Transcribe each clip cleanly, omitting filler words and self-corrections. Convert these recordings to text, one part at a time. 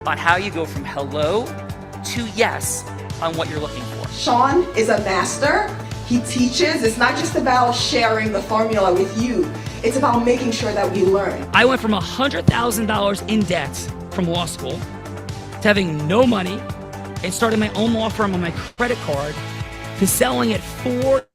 about how you go from hello to yes on what you're looking for. Sean is a master. He teaches. It's not just about sharing the formula with you. It's about making sure that we learn. I went from $100,000 in debt from law school to having no money and starting my own law firm on my credit card to selling it 4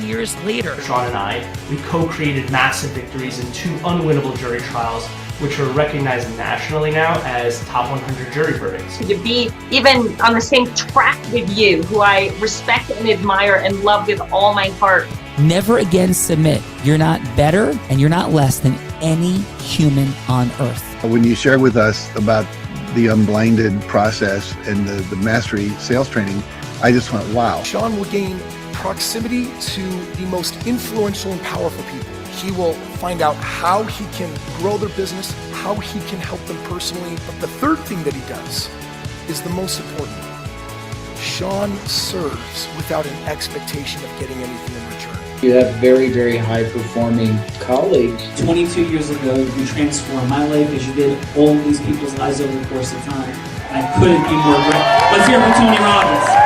years later. Sean and I, we co-created massive victories in 2 unwinnable jury trials, which are recognized nationally now as top 100 jury verdicts. To be even on the same track with you, who I respect and admire and love with all my heart. Never again submit. You're not better and you're not less than any human on earth. When you shared with us about the unblinded process and the mastery sales training, I just went, wow. Sean will gain proximity to the most influential and powerful people. He will find out how he can grow their business, how he can help them personally. But the third thing that he does is the most important. Sean serves without an expectation of getting anything in return. You have very, very high-performing colleagues. 22 years ago, you transformed my life as you did all these people's lives over the course of time. And I couldn't be more grateful. Let's hear from Tony Robbins.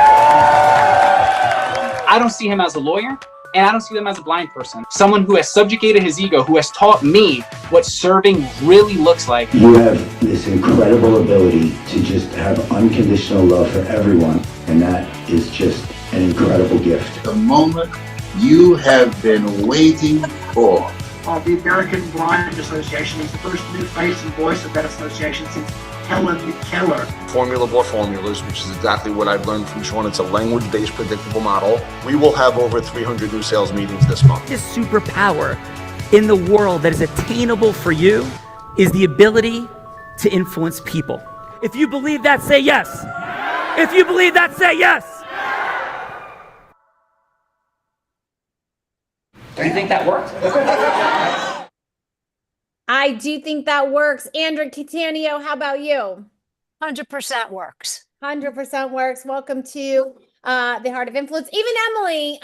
I don't see him as a lawyer, and I don't see him as a blind person. Someone who has subjugated his ego, who has taught me what serving really looks like. You have this incredible ability to just have unconditional love for everyone, and that is just an incredible gift. The moment you have been waiting for. The American Blind Association is the first new face and voice of that association since Helen Keller. Formula for formulas, which is exactly what I've learned from Sean. It's a language-based predictable model. We will have over 300 new sales meetings this month. This superpower in the world that is attainable for you is the ability to influence people. If you believe that, say yes. If you believe that, say yes. Do you think that worked? I do think that works. Andrea Catania, how about you? 100% works. 100% works. Welcome to the Heart of Influence. Even Emily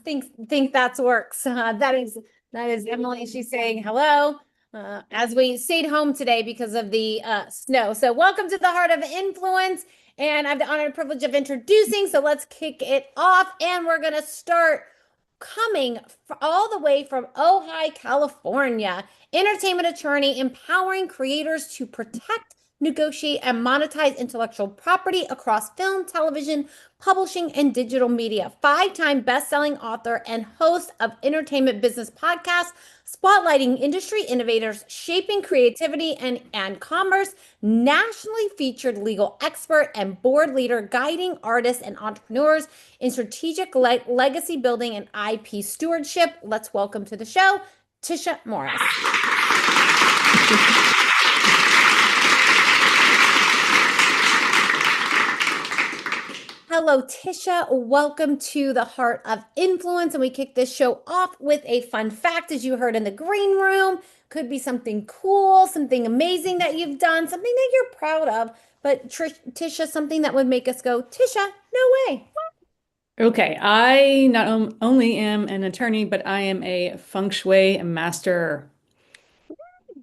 thinks that works. That is Emily. She's saying hello as we stayed home today because of the snow. So welcome to the Heart of Influence. And I have the honor and privilege of introducing. So let's kick it off. And we're going to start coming all the way from Ojai, California, entertainment attorney, empowering creators to protect, negotiate, and monetize intellectual property across film, television, publishing, and digital media. 5-time best-selling author and host of entertainment business podcasts, spotlighting industry innovators, shaping creativity and commerce, nationally featured legal expert and board leader, guiding artists and entrepreneurs in strategic legacy building and IP stewardship. Let's welcome to the show, Tisha Morris. Hello, Tisha. Welcome to the Heart of Influence. And we kick this show off with a fun fact, as you heard in the green room. Could be something cool, something amazing that you've done, something that you're proud of. But Tisha, something that would make us go, Tisha, no way. Okay, I not only am an attorney, but I am a feng shui master.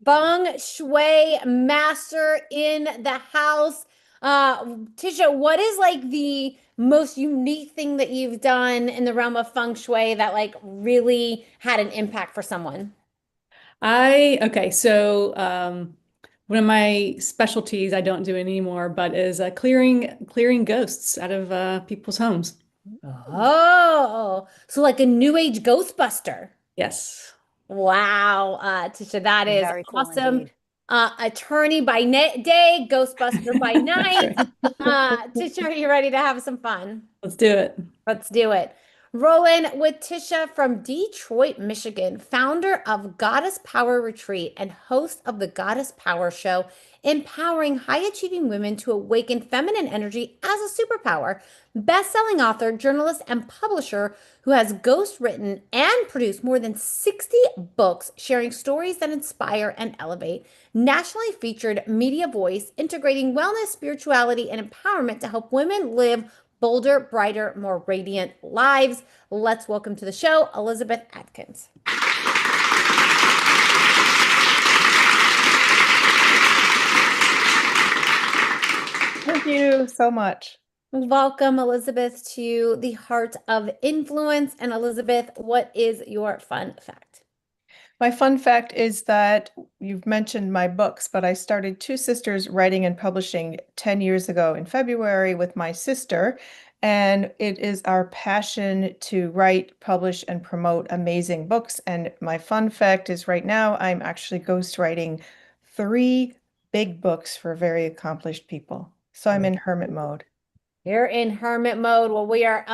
Feng shui master in the house. Tisha, what is like the most unique thing that you've done in the realm of feng shui that like really had an impact for someone? So one of my specialties, I don't do it anymore, but is clearing ghosts out of people's homes. Oh, so like a new age Ghostbuster. Yes. Wow, Tisha, that is Very cool awesome. indeed. Attorney by day, Ghostbuster by night. Tisha, are you ready to have some fun? Let's do it. Let's do it. Rolling with Tisha from Detroit, Michigan, founder of Goddess Power Retreat and host of the Goddess Power Show, empowering high-achieving women to awaken feminine energy as a superpower. Best-selling author, journalist, and publisher who has ghostwritten and produced more than 60 books, sharing stories that inspire and elevate. Nationally featured media voice, integrating wellness, spirituality, and empowerment to help women live bolder, brighter, more radiant lives. Let's welcome to the show, Elizabeth Atkins. Thank you so much. Welcome, Elizabeth, to the Heart of Influence. And Elizabeth, what is your fun fact? My fun fact is that you've mentioned my books, but I started Two Sisters Writing and Publishing 10 years ago in February with my sister. And it is our passion to write, publish, and promote amazing books. And my fun fact is right now I'm actually ghostwriting 3 big books for very accomplished people. So I'm in hermit mode. You're in hermit mode. Well, we are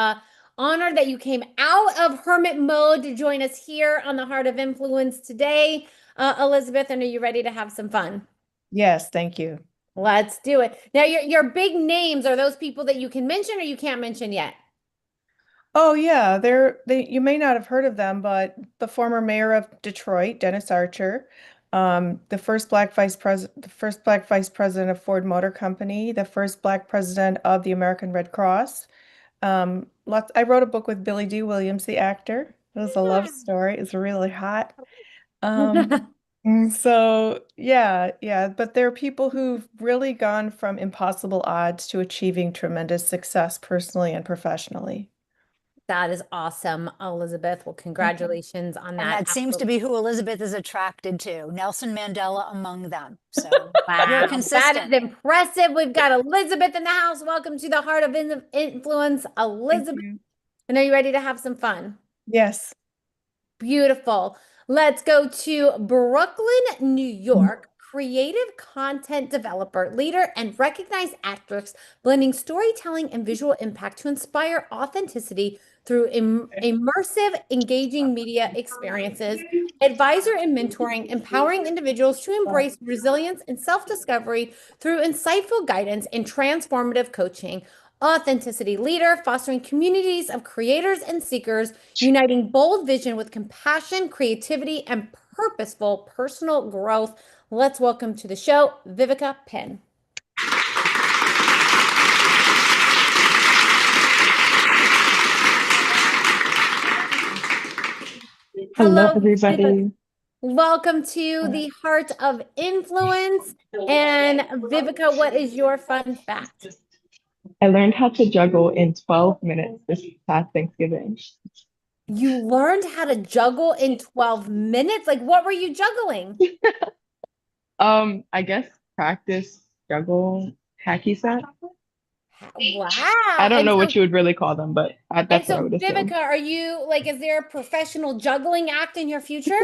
honored that you came out of hermit mode to join us here on the Heart of Influence today. Elizabeth, and are you ready to have some fun? Yes, thank you. Let's do it. Now, your big names, are those people that you can mention or you can't mention yet? Oh yeah, you may not have heard of them, but the former mayor of Detroit, Dennis Archer, the first black vice president of Ford Motor Company, the first black president of the American Red Cross. I wrote a book with Billy D. Williams, the actor. It was a love story. It's really hot. So yeah, but there are people who've really gone from impossible odds to achieving tremendous success personally and professionally. That is awesome, Elizabeth. Well, congratulations on that. And that seems to be who Elizabeth is attracted to. Nelson Mandela among them. So you're consistent. That is impressive. We've got Elizabeth in the house. Welcome to the Heart of Influence, Elizabeth. And are you ready to have some fun? Yes. Beautiful. Let's go to Brooklyn, New York. Creative content developer, leader, and recognized actress, blending storytelling and visual impact to inspire authenticity through immersive, engaging media experiences, advisor and mentoring, empowering individuals to embrace resilience and self-discovery through insightful guidance and transformative coaching. Authenticity leader, fostering communities of creators and seekers, uniting bold vision with compassion, creativity, and purposeful personal growth. Let's welcome to the show, Viveka Penn. Hello, everybody. Viveka. Welcome to the Heart of Influence. And Viveka, what is your fun fact? I learned how to juggle in 12 minutes this past Thanksgiving. You learned how to juggle in 12 minutes? Like, what were you juggling? I guess practice juggle hacky sack. Wow. I don't know what you would really call them, but that's what I would assume. Viveka, are you like, is there a professional juggling act in your future?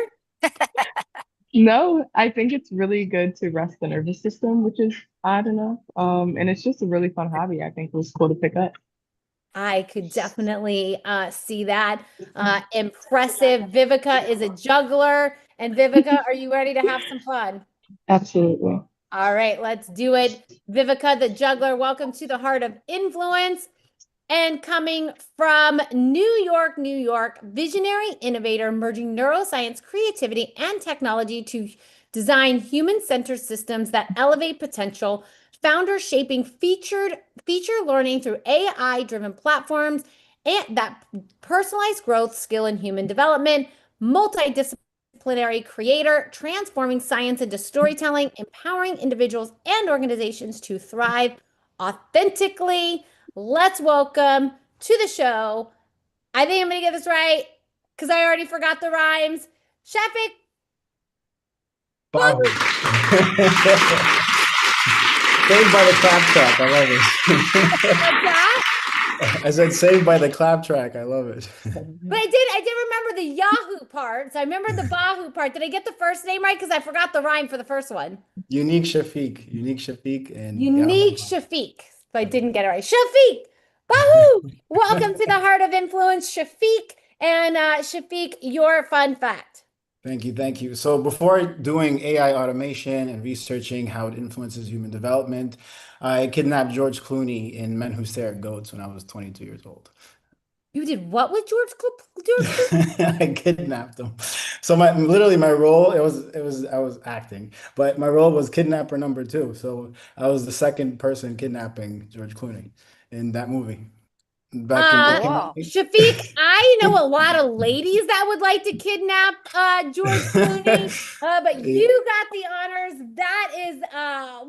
No, I think it's really good to rest the nervous system, which is odd enough. And it's just a really fun hobby. I think it was cool to pick up. I could definitely see that. Impressive. Viveka is a juggler. And Viveka, are you ready to have some fun? Absolutely. All right, let's do it. Viveka, the juggler, welcome to the Heart of Influence. And coming from New York, New York, visionary innovator merging neuroscience, creativity, and technology to design human-centered systems that elevate potential. Founder shaping feature learning through AI-driven platforms and that personalized growth, skill, and human development. Multidisciplinary creator, transforming science into storytelling, empowering individuals and organizations to thrive authentically. Let's welcome to the show, I think I'm going to get this right because I already forgot the rhymes, Shafik. Bahu. Saved by the clap track. I love it. What's that? I said saved by the clap track. I love it. But I did remember the Yahoo part. So I remember the Bahu part. Did I get the first name right? Because I forgot the rhyme for the first one. Unique Shafiq. And Unique Shafiq. So I didn't get it right. Shafiq. Bahu. Welcome to the Heart of Influence, Shafiq. And Shafiq, your fun fact. Thank you. So before doing AI automation and researching how it influences human development, I kidnapped George Clooney in Men Who Stare at Goats when I was 22 years old. You did what with George Clooney? I kidnapped him. So my role, I was acting, but my role was kidnapper number 2. So I was the second person kidnapping George Clooney in that movie. back in Shafiq, I know a lot of ladies that would like to kidnap George Clooney, but you got the honors. That is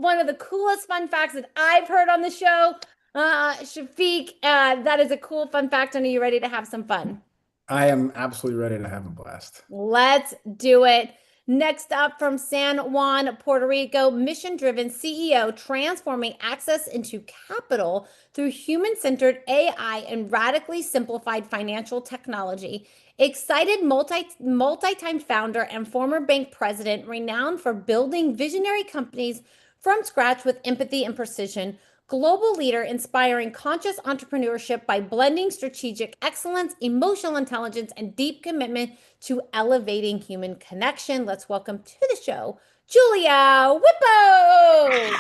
one of the coolest fun facts that I've heard on the show. Shafiq, that is a cool fun fact. And are you ready to have some fun? I am absolutely ready to have a blast. Let's do it. Next up from San Juan, Puerto Rico, mission-driven CEO transforming access into capital through human-centered AI and radically simplified financial technology. Excited multi-time founder and former bank president, renowned for building visionary companies from scratch with empathy and precision. Global leader inspiring conscious entrepreneurship by blending strategic excellence, emotional intelligence, and deep commitment to elevating human connection. Let's welcome to the show, Julia Whippo.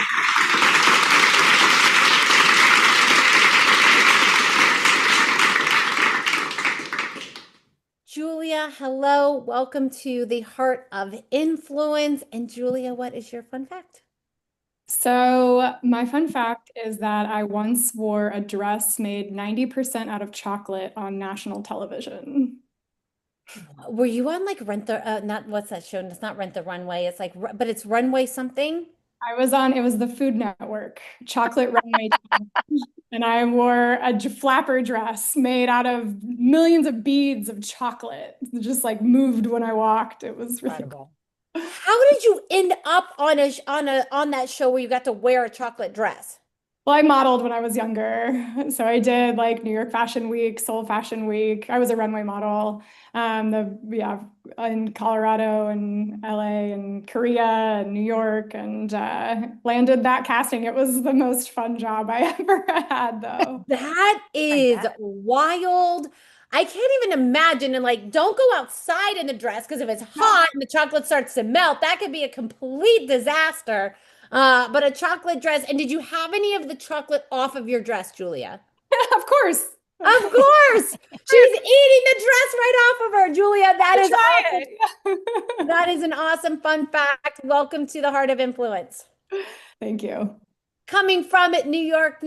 Julia, hello. Welcome to the Heart of Influence. And Julia, what is your fun fact? So my fun fact is that I once wore a dress made 90% out of chocolate on national television. Were you on like Rent the, not, what's that show? It's not Rent the Runway. It's like, but it's Runway something. I was on, it was the Food Network, Chocolate Runway. And I wore a flapper dress made out of millions of beads of chocolate. It just like moved when I walked. It was really cool. How did you end up on that show where you got to wear a chocolate dress? Well, I modeled when I was younger. So I did like New York Fashion Week, Seoul Fashion Week. I was a runway model. In Colorado and LA and Korea and New York, and landed that casting. It was the most fun job I ever had, though. That is wild. I can't even imagine. And like, don't go outside in the dress, because if it's hot and the chocolate starts to melt, that could be a complete disaster. But a chocolate dress. And did you have any of the chocolate off of your dress, Julia? Of course. Of course. She's eating the dress right off of her, Julia. That is awesome. That is an awesome fun fact. Welcome to the Heart of Influence. Thank you. Coming from New York,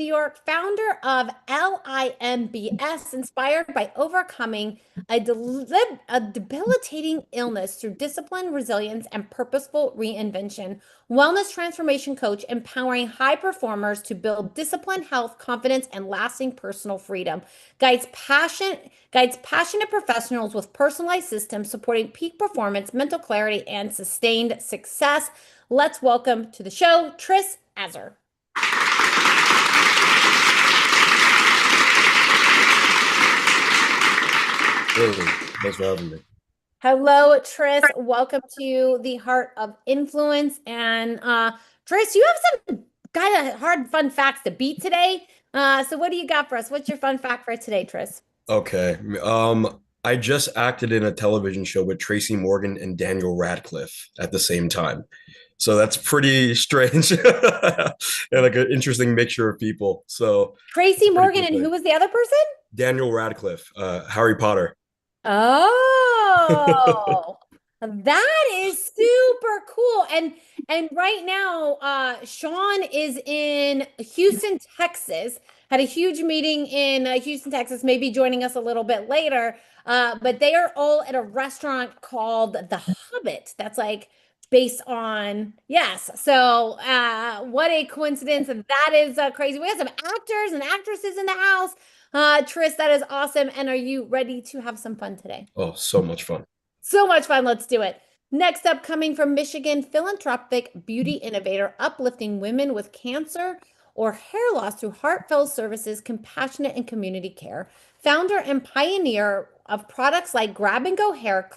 founder of LIMBS, inspired by overcoming a debilitating illness through discipline, resilience, and purposeful reinvention. Wellness transformation coach, empowering high performers to build discipline, health, confidence, and lasting personal freedom. Guides passionate professionals with personalized systems supporting peak performance, mental clarity, and sustained success. Let's welcome to the show, Tris Azar. Thanks for having me. Hello, Tris. Welcome to the Heart of Influence. And Tris, you have some kind of hard fun facts to beat today. So what do you got for us? What's your fun fact for today, Tris? Okay. I just acted in a television show with Tracy Morgan and Daniel Radcliffe at the same time. So that's pretty strange and like an interesting mixture of people. So Tracy Morgan, and who was the other person? Daniel Radcliffe, Harry Potter. Oh, that is super cool. And right now, Sean is in Houston, Texas. Had a huge meeting in Houston, Texas, maybe joining us a little bit later. But they are all at a restaurant called The Hobbit. That's like based on, yes. So what a coincidence. And that is crazy. We have some actors and actresses in the house. Tris, that is awesome. And are you ready to have some fun today? Oh, so much fun. So much fun. Let's do it. Next up, coming from Michigan, philanthropic beauty innovator, uplifting women with cancer or hair loss through heartfelt services, compassionate and community care. Founder and pioneer of products like Grab and Go hair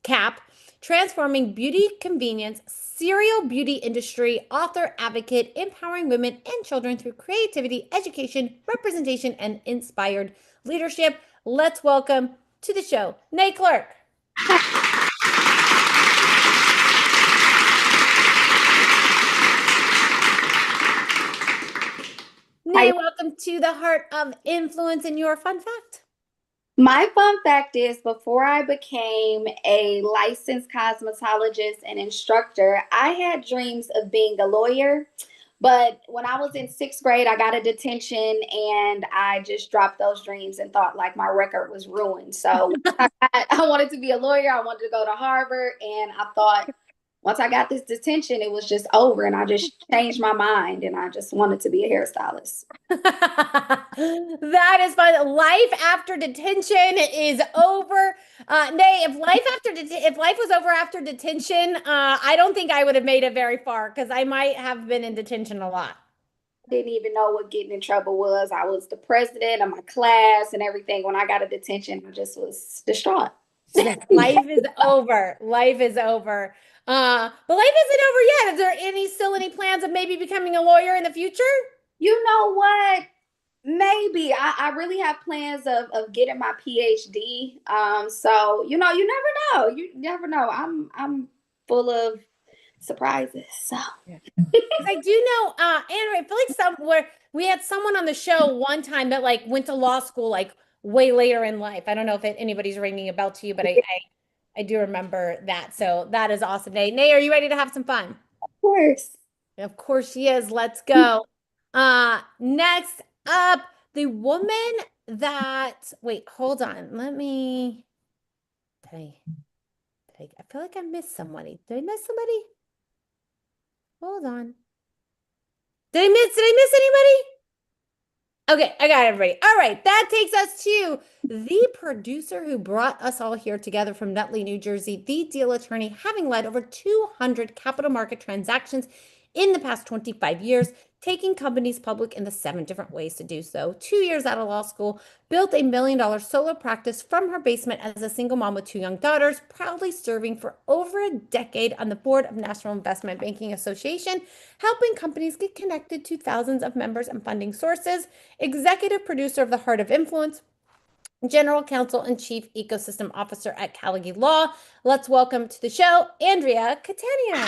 cap, transforming beauty convenience, serial beauty industry, author, advocate, empowering women and children through creativity, education, representation, and inspired leadership. Let's welcome to the show, Nay Clark. Nay, welcome to the Heart of Influence and your fun fact. My fun fact is, before I became a licensed cosmetologist and instructor, I had dreams of being a lawyer. But when I was in 6th grade, I got a detention and I just dropped those dreams and thought like my record was ruined. So I wanted to be a lawyer. I wanted to go to Harvard. And I thought once I got this detention, it was just over. And I just changed my mind and I just wanted to be a hairstylist. That is fun. Life after detention is over. Nay, if life was over after detention, I don't think I would have made it very far because I might have been in detention a lot. Didn't even know what getting in trouble was. I was the president of my class and everything. When I got a detention, I just was distraught. Life is over. Life is over. But life isn't over yet. Is there still any plans of maybe becoming a lawyer in the future? You know what? Maybe. I really have plans of getting my PhD. So, you never know. You never know. I'm full of surprises. So I do know, Andrea, I feel like we had someone on the show one time that like went to law school like way later in life. I don't know if anybody's ringing a bell to you, but I do remember that. So that is awesome. Nay, are you ready to have some fun? Of course. Of course she is. Let's go. Next up, the woman that, wait, hold on. I feel like I missed somebody. Did I miss somebody? Hold on. Did I miss anybody? Okay, I got everybody. All right, that takes us to the producer who brought us all here together from Nutley, New Jersey, the deal attorney, having led over 200 capital market transactions in the past 25 years, taking companies public in the 7 different ways to do so. 2 years out of law school, built a $1 million solo practice from her basement as a single mom with 2 young daughters, proudly serving for over a decade on the board of National Investment Banking Association, helping companies get connected to thousands of members and funding sources, executive producer of The Heart of Influence, General Counsel and Chief Ecosystem Officer at Callagy Law. Let's welcome to the show, Andrea Catania.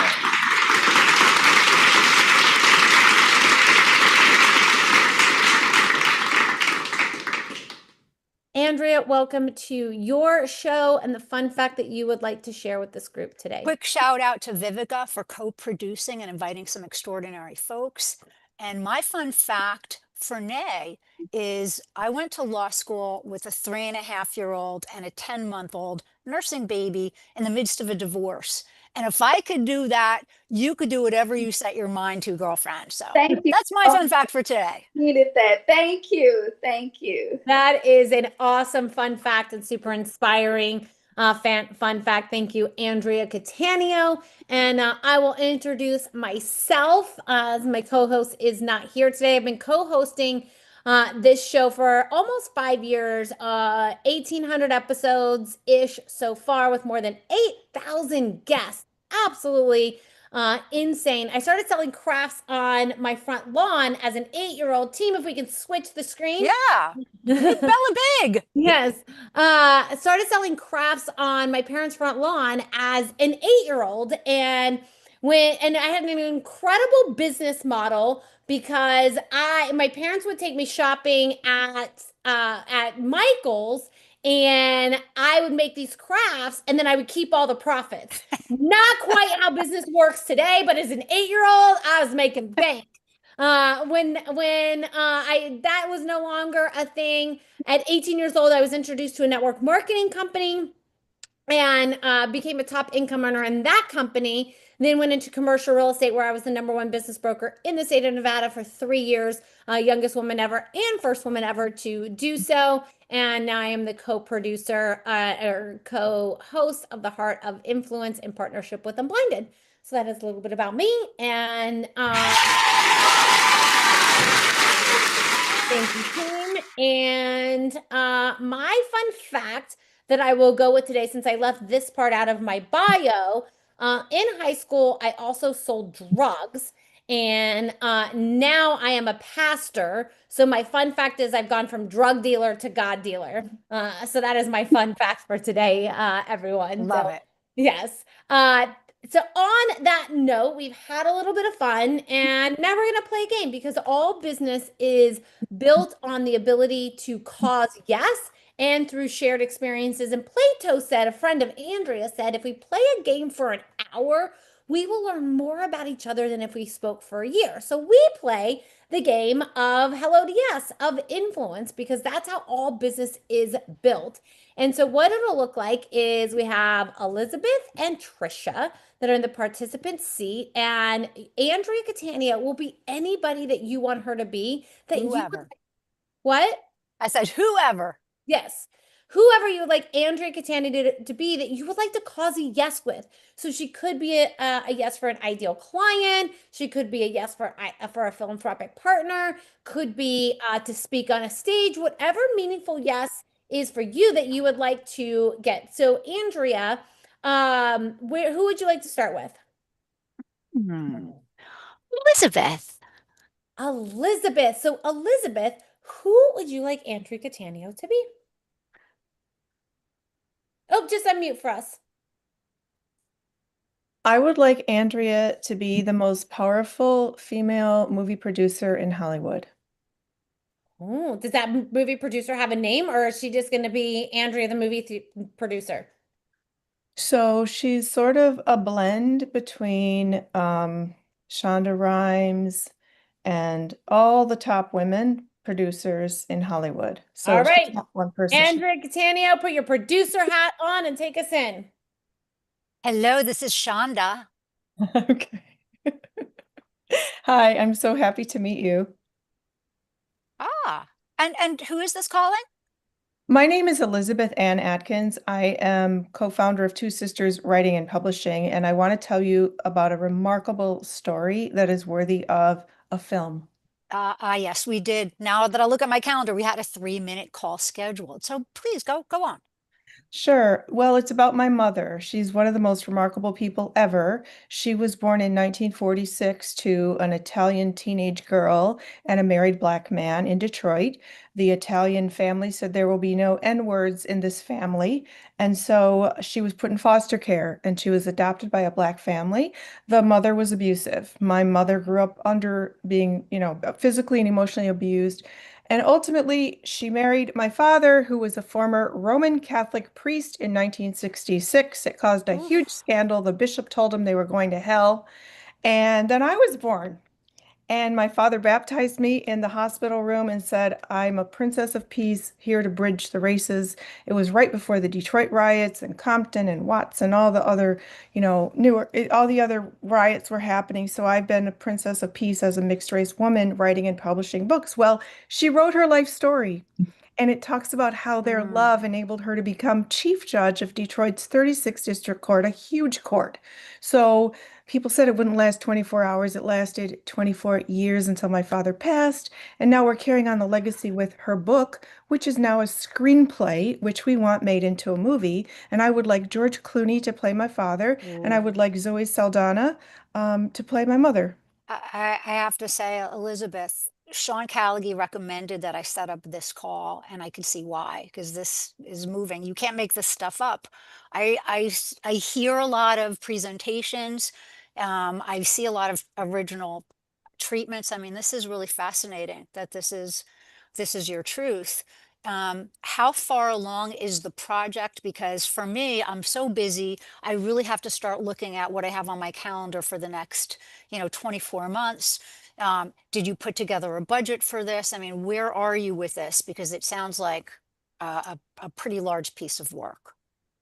Andrea, welcome to your show and the fun fact that you would like to share with this group today. Quick shout out to Vivica for co-producing and inviting some extraordinary folks. And my fun fact for Nay is I went to law school with a 3.5-year-old and a 10-month-old nursing baby in the midst of a divorce. And if I could do that, you could do whatever you set your mind to, girlfriend. So thank you. That's my fun fact for today. Needed that. Thank you. Thank you. That is an awesome fun fact and super inspiring fun fact. Thank you, Andrea Catania. And I will introduce myself as my co-host is not here today. I've been co-hosting this show for almost 5 years, 1,800 episodes-ish so far with more than 8,000 guests. Absolutely insane. I started selling crafts on my front lawn as an 8-year-old. Team, if we can switch the screen. Yeah. Bella Big. Yes. I started selling crafts on my parents' front lawn as an 8-year-old. And I had an incredible business model because my parents would take me shopping at Michael's, and I would make these crafts and then I would keep all the profits. Not quite how business works today, but as an 8-year-old, I was making bank. When that was no longer a thing. At 18 years old, I was introduced to a network marketing company and became a top income earner in that company. Then went into commercial real estate where I was the #1 business broker in the state of Nevada for 3 years, youngest woman ever and first woman ever to do so. And now I am the co-producer or co-host of The Heart of Influence in partnership with Unblinded. So that is a little bit about me. And thank you, team. And my fun fact that I will go with today, since I left this part out of my bio, in high school, I also sold drugs. And now I am a pastor. So my fun fact is I've gone from drug dealer to God dealer. So that is my fun fact for today, everyone. Love it. Yes. So on that note, we've had a little bit of fun, and now we're going to play a game because all business is built on the ability to cause yes and through shared experiences. And Plato said, a friend of Andrea said, if we play a game for an hour, we will learn more about each other than if we spoke for a year. So we play the game of Hello to Yes, of influence, because that's how all business is built. And so what it'll look like is we have Elizabeth and Trisha that are in the participant seat, and Andrea Catania will be anybody that you want her to be, that you would, Whoever. what? I said whoever. Yes. Whoever you would like Andrea Catania to be, that you would like to cause a yes with. So she could be a yes for an ideal client. She could be a yes for a philanthropic partner. Could be to speak on a stage. Whatever meaningful yes is for you that you would like to get. So Andrea, who would you like to start with? Elizabeth. Elizabeth. So Elizabeth, who would you like Andrea Catania to be? Oh, just unmute for us. I would like Andrea to be the most powerful female movie producer in Hollywood. Oh, does that movie producer have a name, or is she just going to be Andrea, the movie producer? So she's sort of a blend between Shonda Rhimes and all the top women producers in Hollywood. So All she's right, not one person. Andrea Catania, put your producer hat on and take us in. Hello, this is Shonda. Okay. Hi, I'm so happy to meet you. Ah, and who is this calling? My name is Elizabeth Ann Atkins. I am co-founder of Two Sisters Writing and Publishing, and I want to tell you about a remarkable story that is worthy of a film. Yes, we did. Now that I look at my calendar, we had a 3-minute call scheduled. So please go on. Sure. Well, it's about my mother. She's one of the most remarkable people ever. She was born in 1946 to an Italian teenage girl and a married black man in Detroit. The Italian family said there will be no N-words in this family. And so she was put in foster care and she was adopted by a black family. The mother was abusive. My mother grew up under being, physically and emotionally abused. And ultimately, she married my father, who was a former Roman Catholic priest in 1966. It caused a huge scandal. The bishop told him they were going to hell. And then I was born. And my father baptized me in the hospital room and said, I'm a princess of peace here to bridge the races. It was right before the Detroit riots and Compton and Watts and all the other, all the other riots were happening. So I've been a princess of peace as a mixed race woman writing and publishing books. Well, she wrote her life story. And it talks about how their love enabled her to become chief judge of Detroit's 36th District Court, a huge court. So people said it wouldn't last 24 hours. It lasted 24 years until my father passed. And now we're carrying on the legacy with her book, which is now a screenplay, which we want made into a movie. And I would like George Clooney to play my father, and I would like Zoe Saldana to play my mother. I have to say, Elizabeth, Sean Callaghy recommended that I set up this call, and I could see why, because this is moving. You can't make this stuff up. I hear a lot of presentations. I see a lot of original treatments. I mean, this is really fascinating that this is your truth. How far along is the project? Because for me, I'm so busy. I really have to start looking at what I have on my calendar for the next, 24 months. Did you put together a budget for this? I mean, where are you with this? Because it sounds like a pretty large piece of work.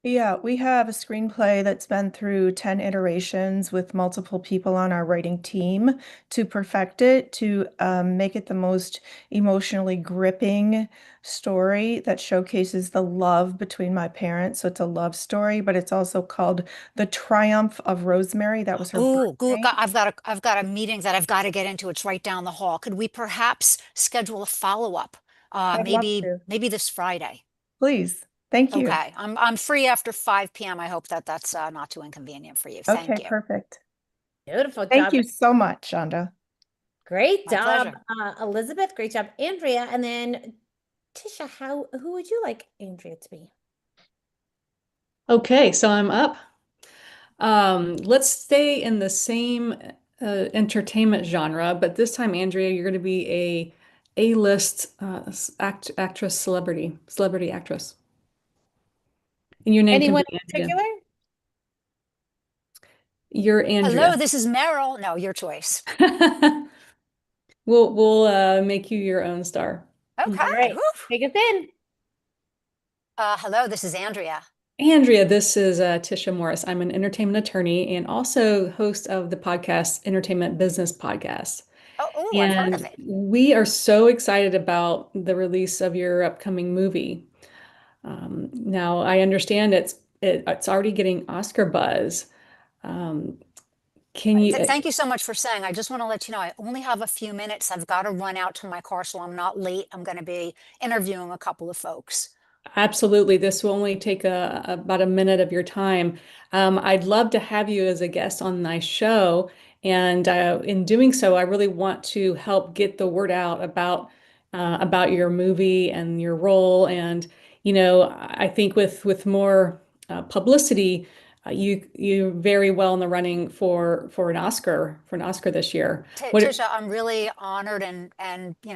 Yeah, we have a screenplay that's been through 10 iterations with multiple people on our writing team to perfect it, to make it the most emotionally gripping story that showcases the love between my parents. So it's a love story, but it's also called The Triumph of Rosemary. That was her Oh, birth good. name. I've got a meeting that I've got to get into. It's right down the hall. Could we perhaps schedule a follow-up? I'd love to. Maybe this Friday. Please. Thank you. Okay. I'm free after 5 p.m. I hope that's not too inconvenient for you. Thank Okay, you. perfect. Beautiful job. Thank you so much, Shonda. Great My job, pleasure. Elizabeth. Great job, Andrea. And then Tisha, who would you like Andrea to be? Okay, so I'm up. Let's stay in the same entertainment genre, but this time, Andrea, you're going to be a A-list actress, celebrity actress. And your name Anyone can in be Andrea. particular? you're Andrea. Hello, this is Meryl. No, your choice. We'll make you your own star. Okay. All right, take us in. Hello, this is Andrea. Andrea, this is Tisha Morris. I'm an entertainment attorney and also host of the podcast Entertainment Business Podcast. Oh, I've heard of it. We are so excited about the release of your upcoming movie. Now, I understand it's already getting Oscar buzz. Can you? Thank you so much for saying. I just want to let you know I only have a few minutes. I've got to run out to my car, so I'm not late. I'm going to be interviewing a couple of folks. Absolutely. This will only take about a minute of your time. I'd love to have you as a guest on my show. And in doing so, I really want to help get the word out about your movie and your role. And, I think with more publicity, you're very well in the running for an Oscar this year. Tisha, I'm really honored and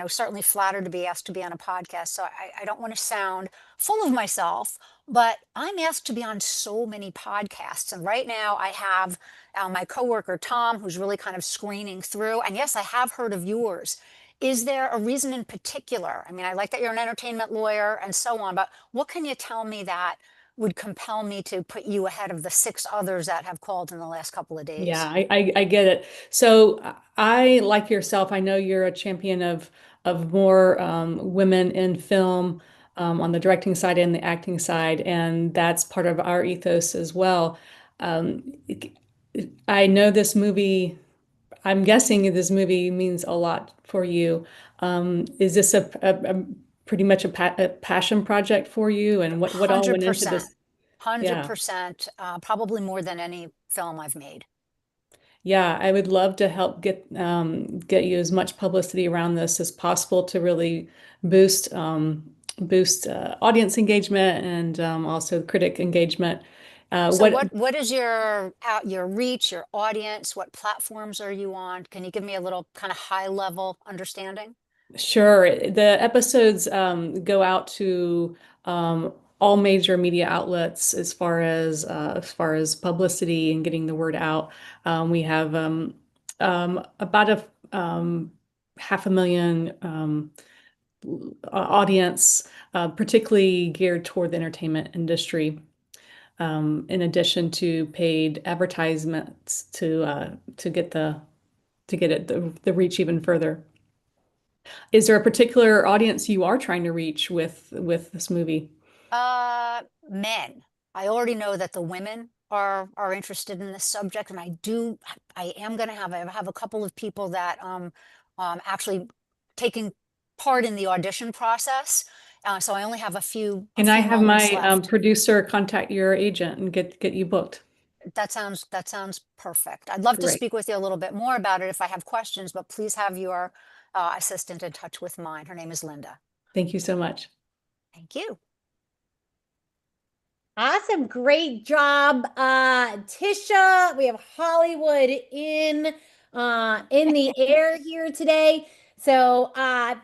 certainly flattered to be asked to be on a podcast. So I don't want to sound full of myself, but I'm asked to be on so many podcasts. And right now I have my coworker Tom, who's really kind of screening through. And yes, I have heard of yours. Is there a reason in particular? I mean, I like that you're an entertainment lawyer and so on, but what can you tell me that would compel me to put you ahead of the 6 others that have called in the last couple of days? Yeah, I get it. So I, like yourself, I know you're a champion of more women in film on the directing side and the acting side, and that's part of our ethos as well. I know this movie, I'm guessing this movie means a lot for you. Is this a pretty much a passion project for you, and what all went into this? 100%, probably more than any film I've made. Yeah, I would love to help get you as much publicity around this as possible to really boost audience engagement and also critic engagement. So what is your reach, your audience? What platforms are you on? Can you give me a little kind of high level understanding? Sure. The episodes go out to all major media outlets as far as publicity and getting the word out. We have about 500,000 audience, particularly geared toward the entertainment industry. In addition to paid advertisements to get the reach even further. Is there a particular audience you are trying to reach with this movie? Men. I already know that the women are interested in this subject, and I am going to have a couple of people that actually taking part in the audition process. So I only have a few. Can I have my left. producer contact your agent and get you booked? That sounds perfect. I'd love to Great. speak with you a little bit more about it if I have questions, but please have your assistant in touch with mine. Her name is Linda. Thank you so much. Thank you. Awesome. Great job, Tisha. We have Hollywood in the air here today. So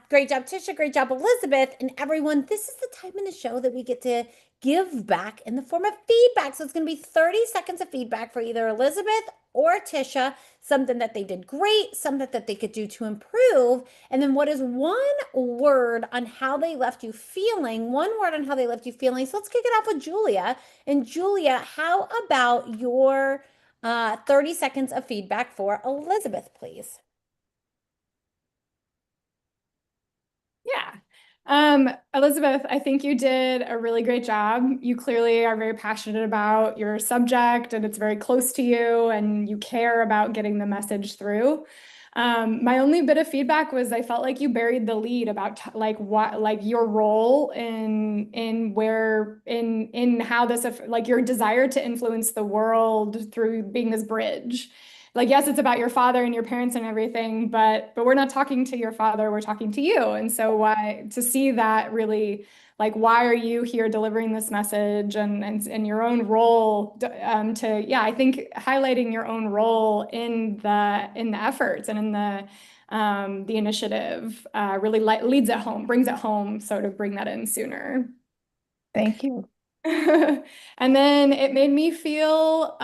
great job, Tisha. Great job, Elizabeth. And everyone, this is the time in the show that we get to give back in the form of feedback. So it's going to be 30 seconds of feedback for either Elizabeth or Tisha, something that they did great, something that they could do to improve. And then what is one word on how they left you feeling? One word on how they left you feeling. So let's kick it off with Julia. And Julia, how about your 30 seconds of feedback for Elizabeth, please? Yeah. Elizabeth, I think you did a really great job. You clearly are very passionate about your subject and it's very close to you and you care about getting the message through. My only bit of feedback was I felt like you buried the lead about your role in how this, like your desire to influence the world through being this bridge. Like, yes, it's about your father and your parents and everything, but we're not talking to your father, we're talking to you. And so to see that really, like, why are you here delivering this message and your own role I think highlighting your own role in the efforts and in the initiative really leads it home, brings it home. So to bring that in sooner. Thank you. And then it made me feel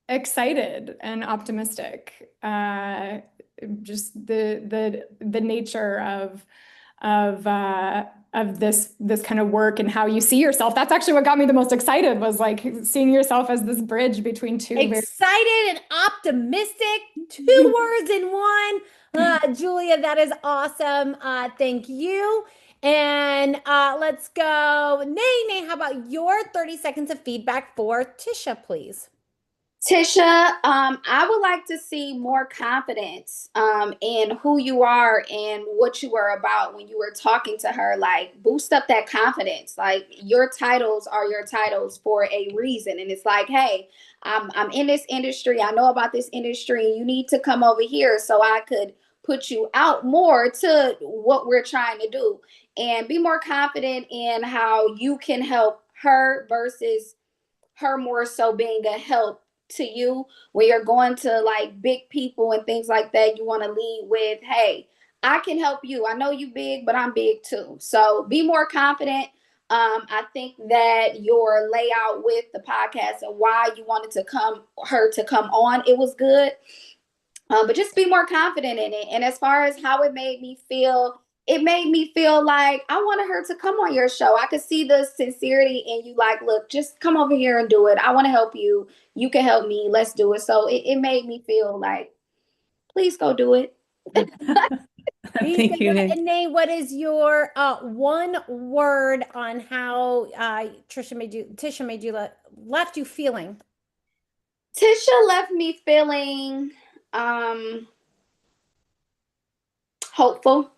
excited and optimistic. Just the nature of this kind of work and how you see yourself. That's actually what got me the most excited, was like seeing yourself as this bridge between two. Excited and optimistic, 2 words in one. Julia, that is awesome. Thank you. And let's go. Nay, how about your 30 seconds of feedback for Tisha, please? Tisha, I would like to see more confidence in who you are and what you were about when you were talking to her. Like, boost up that confidence. Like, your titles are your titles for a reason. And it's like, hey, I'm in this industry. I know about this industry. You need to come over here so I could put you out more to what we're trying to do. And be more confident in how you can help her versus her more so being a help to you. When you're going to like big people and things like that, you want to lead with, hey, I can help you. I know you big, but I'm big too. So be more confident. I think that your layout with the podcast and why you wanted to come on, it was good. But just be more confident in it. And as far as how it made me feel like I wanted her to come on your show. I could see the sincerity in you. Like, look, just come over here and do it. I want to help you. You can help me. Let's do it. So it made me feel like, please go do it. Thank you, Nay. And Nay, what is your one word on how Tisha made you left you feeling? Tisha left me feeling hopeful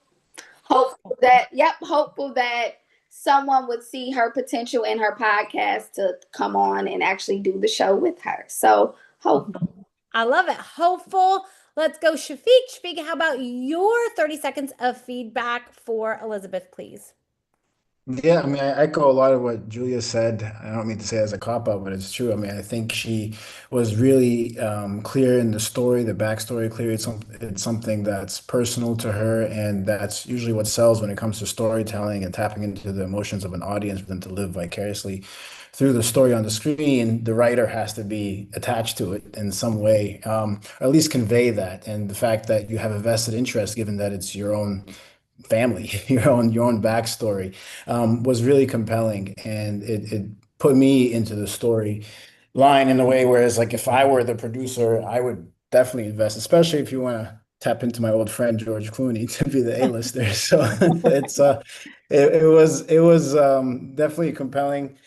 that someone would see her potential in her podcast to come on and actually do the show with her. So hopeful. I love it. Hopeful. Let's go, Shafiq. Shafiq, how about your 30 seconds of feedback for Elizabeth, please? Yeah, I mean, I echo a lot of what Julia said. I don't mean to say it as a cop-out, but it's true. I mean, I think she was really clear in the story, the backstory, clear. It's something that's personal to her, and that's usually what sells when it comes to storytelling and tapping into the emotions of an audience for them to live vicariously through the story on the screen. The writer has to be attached to it in some way, or at least convey that. And the fact that you have a vested interest, given that it's your own family, your own backstory, was really compelling, and it put me into the story line in a way. Whereas, like, if I were the producer, I would definitely invest, especially if you want to tap into my old friend George Clooney to be the A-lister. So it was definitely compelling.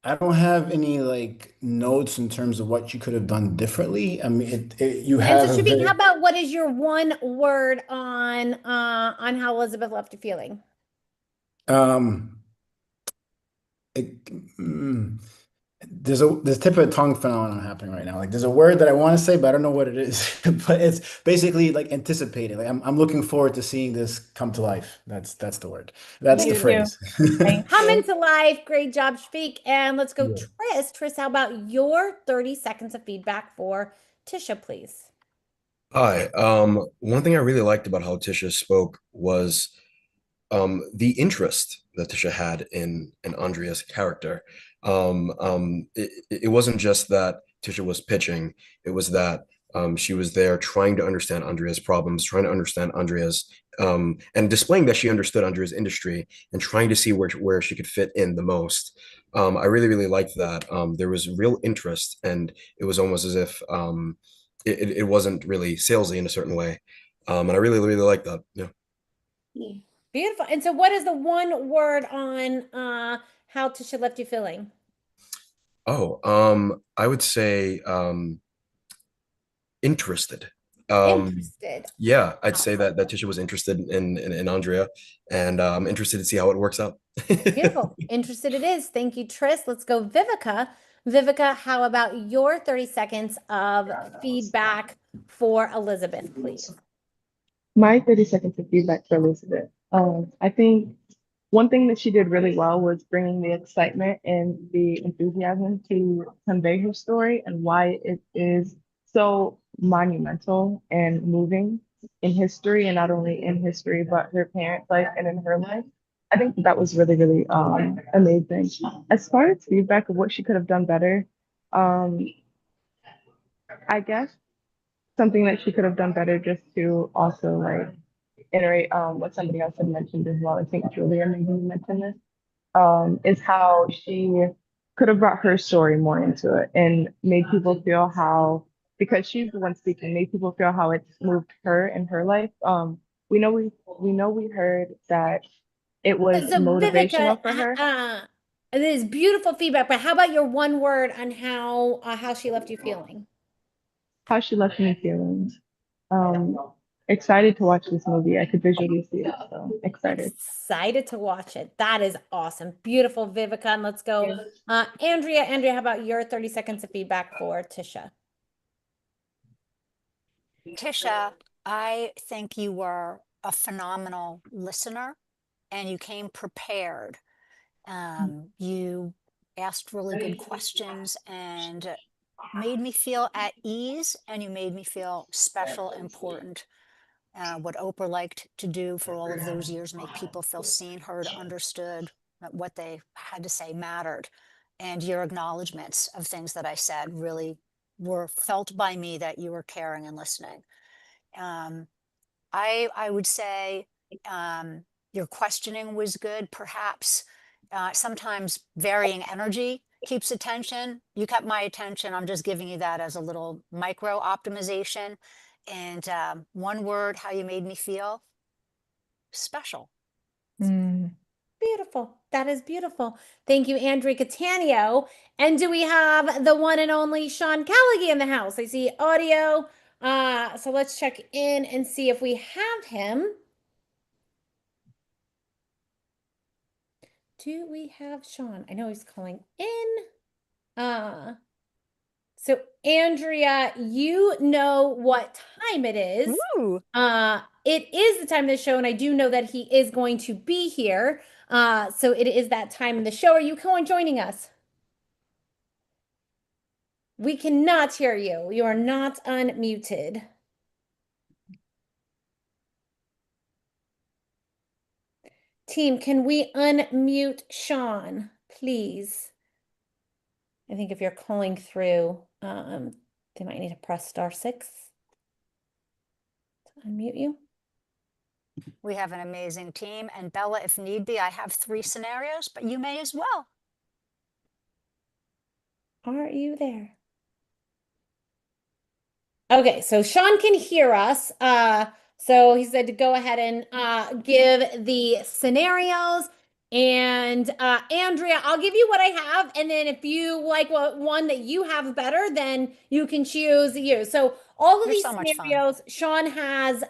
I don't have any like notes in terms of what you could have done differently. I mean, you have. And so, Shafiq, how about what is your one word on how Elizabeth left you feeling? There's this type of tongue phenomenon happening right now. Like, there's a word that I want to say, but I don't know what it is. But it's basically like anticipating. Like, I'm looking forward to seeing this come to life. That's the word. That's the phrase. Come into life. Great job, Shafiq. And let's go, Tris. Tris, how about your 30 seconds of feedback for Tisha, please? Hi. One thing I really liked about how Tisha spoke was the interest that Tisha had in Andrea's character. It wasn't just that Tisha was pitching, it was that she was there trying to understand Andrea's problems, trying to understand Andrea's and displaying that she understood Andrea's industry and trying to see where she could fit in the most. I really, really liked that. There was real interest, and it was almost as if it wasn't really salesy in a certain way. And I really, really liked that. Yeah. Beautiful. And so what is the one word on how Tisha left you feeling? I would say interested. Interested. Yeah, I'd say that Tisha was interested in Andrea, and I'm interested to see how it works out. Beautiful. Interested it is. Thank you, Tris. Let's go, Vivica. Vivica, how about your 30 seconds of feedback for Elizabeth, please? My 30 seconds of feedback for Elizabeth. I think one thing that she did really well was bringing the excitement and the enthusiasm to convey her story and why it is so monumental and moving in history, and not only in history, but her parents' life and in her life. I think that was really, really amazing. As far as feedback of what she could have done better, um, I guess something that she could have done better, just to also like iterate what somebody else had mentioned as well. I think Julia maybe mentioned this, is how she could have brought her story more into it and made people feel how, because she's the one speaking, made people feel how it's moved her in her life. We heard that it was So Vivica, motivational for her. this is beautiful feedback, but how about your one word on how she left you feeling? How she left me feeling. Excited to watch this movie. I could visually see it, so excited. Excited to watch it. That is awesome. Beautiful, Vivica. And let's go. Andrea, how about your 30 seconds of feedback for Tisha? Tisha, I think you were a phenomenal listener and you came prepared. You asked really good questions and made me feel at ease, and you made me feel special, important. What Oprah liked to do for all of those years, make people feel seen, heard, understood, that what they had to say mattered. And your acknowledgments of things that I said really were felt by me, that you were caring and listening. I would say your questioning was good. Perhaps sometimes varying energy keeps attention. You kept my attention. I'm just giving you that as a little micro optimization. And one word, how you made me feel: special. Beautiful. That is beautiful. Thank you, Andrea Catania. And do we have the one and only Sean Callaghan in the house? I see audio. So let's check in and see if we have him. Do we have Sean? I know he's calling in. So Andrea, you know what time it is. Ooh. It is the time of the show, and I do know that he is going to be here. So it is that time in the show. Are you joining us? We cannot hear you. You are not unmuted. Team, can we unmute Sean, please? I think if you're calling through, they might need to press *6 to unmute you. We have an amazing team. And Bella, if need be, I have 3 scenarios, but you may as well. Are you there? Okay, so Sean can hear us. So he said to go ahead and give the scenarios. And Andrea, I'll give you what I have, and then if you like one that you have better, then you can choose you. So all of these scenarios, Sean has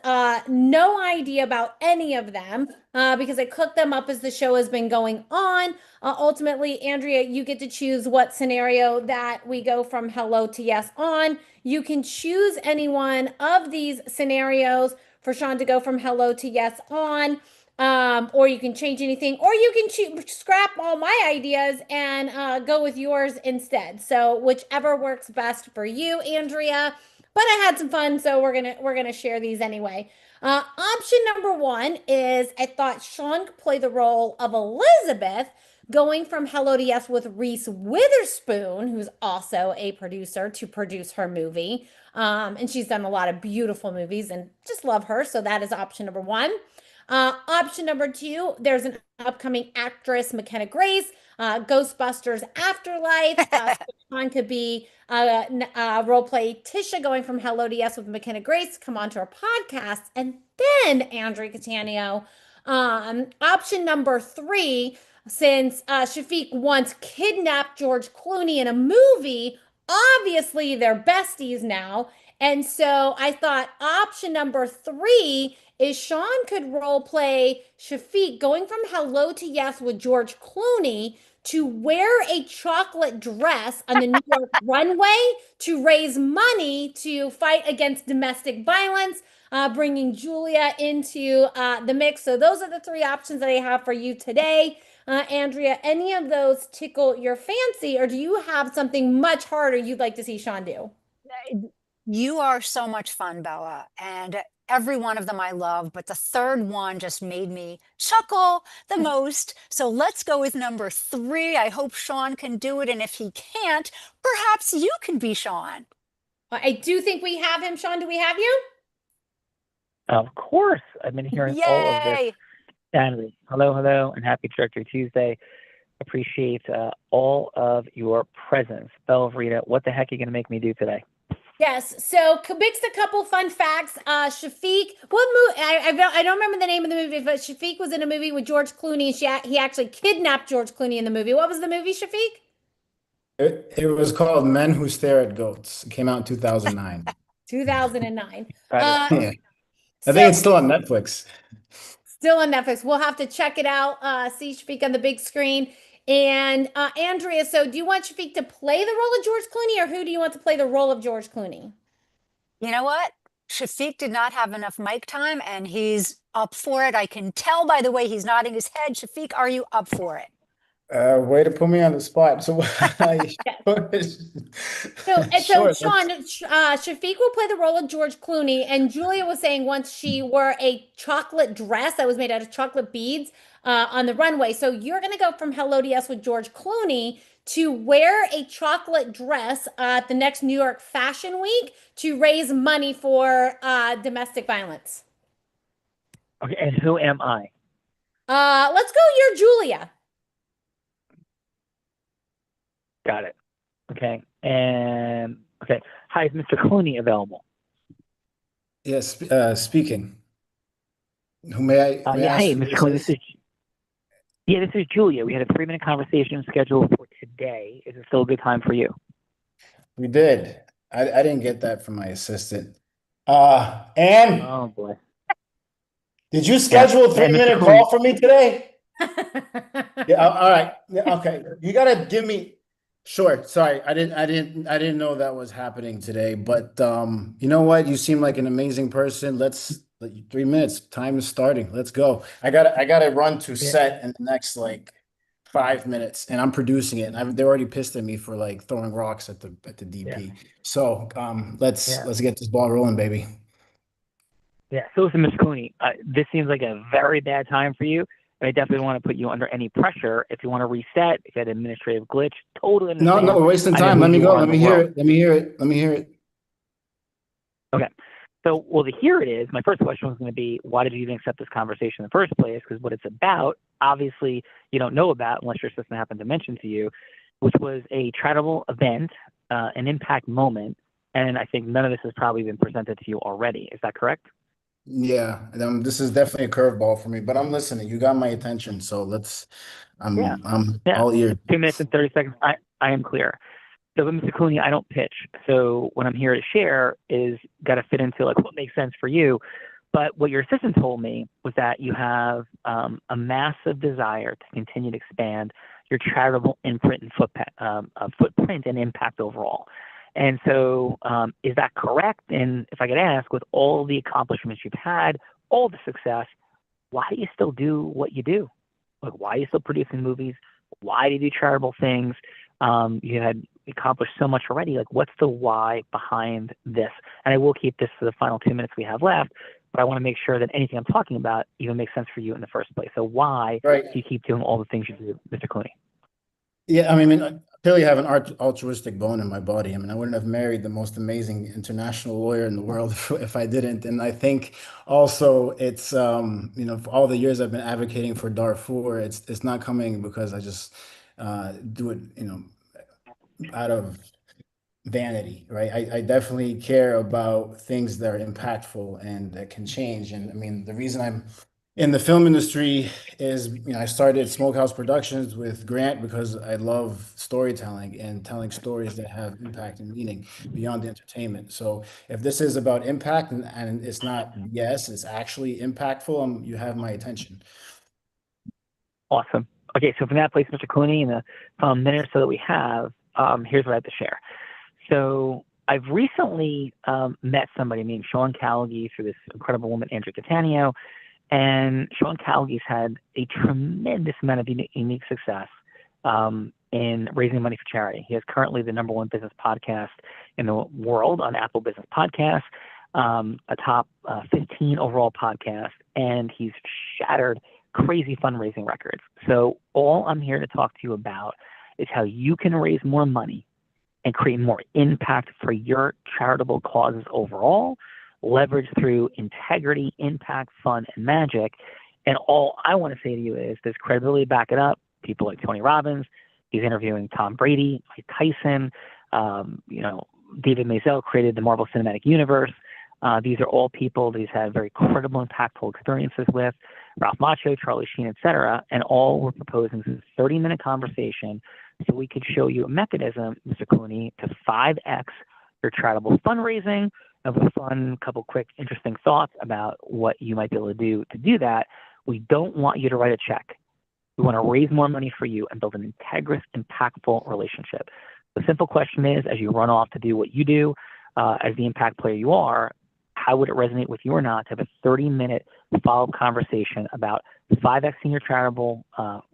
no idea about any of them because I cooked them up as the show has been going on. Ultimately, Andrea, you get to choose what scenario that we go from hello to yes on. You can choose any one of these scenarios for Sean to go from hello to yes on. Or you can change anything, or you can scrap all my ideas and go with yours instead. So whichever works best for you, Andrea. But I had some fun, so we're gonna share these anyway. Option number 1 is I thought Sean could play the role of Elizabeth, going from hello to yes with Reese Witherspoon, who's also a producer, to produce her movie. And she's done a lot of beautiful movies, and just love her. So that is option number 1. Option number 2, there's an upcoming actress, McKenna Grace, Ghostbusters Afterlife. Sean could be role play Tisha, going from hello to yes with McKenna Grace, come on to our podcast. And then Andrea Catania, option number 3, since Shafiq once kidnapped George Clooney in a movie, obviously they're besties now. And so I thought option number 3 is Sean could role play Shafiq, going from hello to yes with George Clooney, to wear a chocolate dress on the New York runway to raise money to fight against domestic violence, bringing Julia into the mix. So those are the 3 options that I have for you today. Andrea, any of those tickle your fancy, or do you have something much harder you'd like to see Sean do? You are so much fun, Bella. And Every one of them I love, but the third one just made me chuckle the most. So let's go with number 3. I hope Sean can do it. And if he can't, perhaps you can be Sean. I do think we have him. Sean, do we have you? Of course. I've been hearing all of this. Yay! And hello, and happy Trajectory Tuesday. Appreciate all of your presence. Belvrita, what the heck are you going to make me do today? Yes. So mixed a couple fun facts. Shafiq, what movie? I don't remember the name of the movie, but Shafiq was in a movie with George Clooney. He actually kidnapped George Clooney in the movie. What was the movie, Shafiq? It was called Men Who Stare at Goats. It came out in 2009. 2009. Yeah. I think it's still on Netflix. Still on Netflix. We'll have to check it out. See Shafiq on the big screen. And Andrea, so do you want Shafiq to play the role of George Clooney, or who do you want to play the role of George Clooney? You know what? Shafiq did not have enough mic time, and he's up for it. I can tell by the way he's nodding his head. Shafiq, are you up for it? Way to put me on the spot. So, So Sean, Shafiq will play the role of George Clooney, and Julia was saying once she wore a chocolate dress that was made out of chocolate beads on the runway. So you're going to go from Hello to Yes with George Clooney to wear a chocolate dress at the next New York Fashion Week to raise money for domestic violence. Okay, and who am I? Let's go. You're Julia. Got it. Okay. And okay. Hi, is Mr. Clooney available? Yes, speaking. Who may I? Hey, Mr. Clooney. This is Julia. We had a 3-minute conversation scheduled for today. Is it still a good time for you? We did. I didn't get that from my assistant. Anne. Oh boy. Did you schedule a 3-minute call for me today? Yeah. All right. Yeah, okay. You gotta give me. Sure. Sorry, I didn't know that was happening today. But you know what? You seem like an amazing person. 3 minutes. Time is starting. Let's go. I gotta run to set in the next 5 minutes, and I'm producing it. And they're already pissed at me for throwing rocks at the DP. Yeah. So let's get this ball rolling, baby. Yeah. So listen, Mr. Clooney, this seems like a very bad time for you. I definitely don't want to put you under any pressure. If you want to reset, if you had an administrative glitch, totally understand. No, we're wasting time. Let me go. Let me hear it. Okay. So, well, to hear it is, my first question was going to be, why did you even accept this conversation in the first place? Because what it's about, obviously, you don't know about unless your assistant happened to mention to you, which was a charitable event, an impact moment. And I think none of this has probably been presented to you already. Is that correct? Yeah, this is definitely a curveball for me, but I'm listening. You got my attention, so I'm all ears. 2 minutes and 30 seconds. I am clear. So, Mr. Clooney, I don't pitch. So what I'm here to share is got to fit into what makes sense for you. But what your assistant told me was that you have a massive desire to continue to expand your charitable imprint and footprint and impact overall. And so is that correct? And if I could ask, with all the accomplishments you've had, all the success, why do you still do what you do? Why are you still producing movies? Why do you do charitable things? You had accomplished so much already. What's the why behind this? And I will keep this for the final 2 minutes we have left, but I want to make sure that anything I'm talking about even makes sense for you in the first place. So why do you keep doing all the things you do, Mr. Clooney? Yeah, I mean, I clearly have an altruistic bone in my body. I mean, I wouldn't have married the most amazing international lawyer in the world if I didn't. And I think also it's, for all the years I've been advocating for Darfur, it's not coming because I just do it, out of vanity, right? I definitely care about things that are impactful and that can change. And I mean, the reason I'm in the film industry is, I started Smokehouse Productions with Grant because I love storytelling and telling stories that have impact and meaning beyond the entertainment. So if this is about impact and it's not it's actually impactful, you have my attention. Awesome. Okay, so from that place, Mr. Clooney, in the minute or so that we have, here's what I have to share. So I've recently met somebody named Sean Callagy through this incredible woman, Andrea Cattaneo. And Sean Callagy's had a tremendous amount of unique success in raising money for charity. He is currently the #1 business podcast in the world on Apple Business Podcasts. a top 15 overall podcast, and he's shattered crazy fundraising records. So all I'm here to talk to you about is how you can raise more money and create more impact for your charitable causes overall, leverage through integrity, impact, fun, and magic. And all I want to say to you is there's credibility to back it up. People like Tony Robbins, he's interviewing Tom Brady, Mike Tyson, David Maisel created the Marvel Cinematic Universe. These are all people that he's had very credible, impactful experiences with. Ralph Macchio, Charlie Sheen, etc. And all we're proposing is a 30-minute conversation so we could show you a mechanism, Mr. Clooney, to 5X your charitable fundraising. And with a fun couple quick interesting thoughts about what you might be able to do that. We don't want you to write a check. We want to raise more money for you and build an integrous, impactful relationship. The simple question is, as you run off to do what you do, as the impact player you are, how would it resonate with you or not to have a 30-minute follow-up conversation about 5Xing your charitable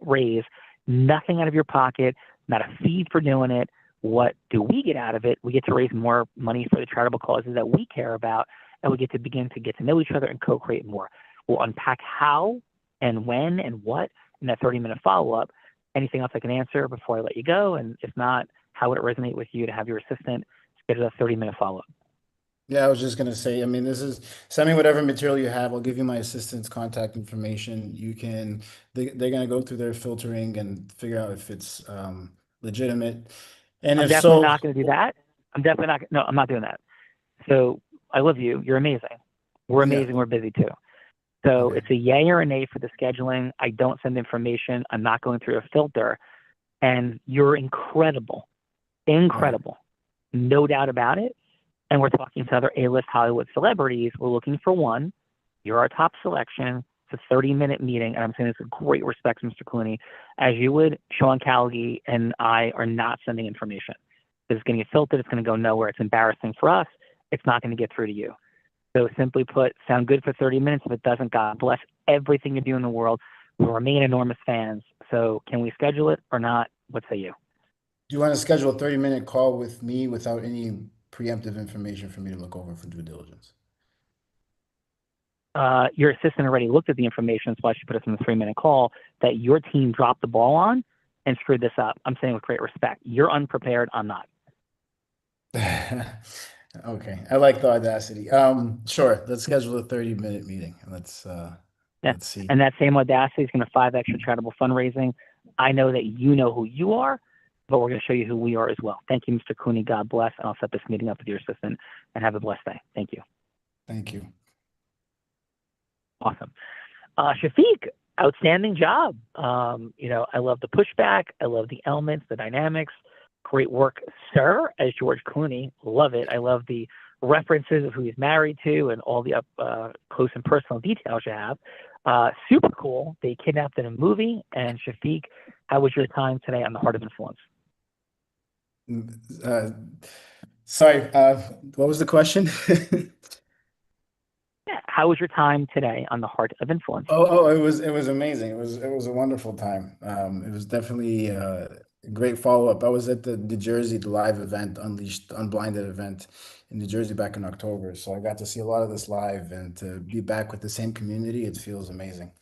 raise, nothing out of your pocket, not a fee for doing it. What do we get out of it? We get to raise more money for the charitable causes that we care about, and we get to begin to get to know each other and co-create more. We'll unpack how and when and what in that 30-minute follow-up. Anything else I can answer before I let you go? And if not, how would it resonate with you to have your assistant schedule a 30-minute follow-up? Yeah, I was just gonna say, I mean, send me whatever material you have. I'll give you my assistant's contact information. They're gonna go through their filtering and figure out if it's legitimate. And I'm if definitely so, not going to do that. I'm not doing that. So I love you. You're amazing. We're amazing. Yeah. We're busy too. So it's a yay or a nay for the scheduling. I don't send information. I'm not going through a filter. And you're incredible. Incredible. No doubt about it. And we're talking to other A-list Hollywood celebrities. We're looking for one. You're our top selection. It's a 30-minute meeting. And I'm saying this with great respect, Mr. Clooney. As you would, Sean Callagy and I are not sending information. It's going to get filtered. It's going to go nowhere. It's embarrassing for us. It's not going to get through to you. So simply put, sound good for 30 minutes. If it doesn't, God bless everything you do in the world. We remain enormous fans. So can we schedule it or not? What say you? do you want to schedule a 30-minute call with me without any preemptive information for me to look over for due diligence? Your assistant already looked at the information. That's why she put us in the 3-minute call that your team dropped the ball on and screwed this up. I'm saying with great respect. You're unprepared. I'm not. Okay. I like the audacity. Sure. Let's schedule a 30-minute meeting. Let's see. And that same audacity is going to 5X your charitable fundraising. I know that you know who you are, but we're going to show you who we are as well. Thank you, Mr. Clooney. God bless. And I'll set this meeting up with your assistant and have a blessed day. Thank you. Thank you. Awesome. Shafiq, outstanding job. I love the pushback. I love the elements, the dynamics. Great work, sir, as George Clooney. Love it. I love the references of who he's married to and all the up close and personal details you have. Super cool. They kidnapped in a movie. And Shafiq, how was your time today on The Heart of Influence? Sorry, what was the question? Yeah, how was your time today on The Heart of Influence? Oh, it was amazing. It was a wonderful time. It was definitely a great follow-up. I was at the New Jersey live event, Unleashed Unblinded event in New Jersey back in October. So I got to see a lot of this live, and to be back with the same community, it feels amazing.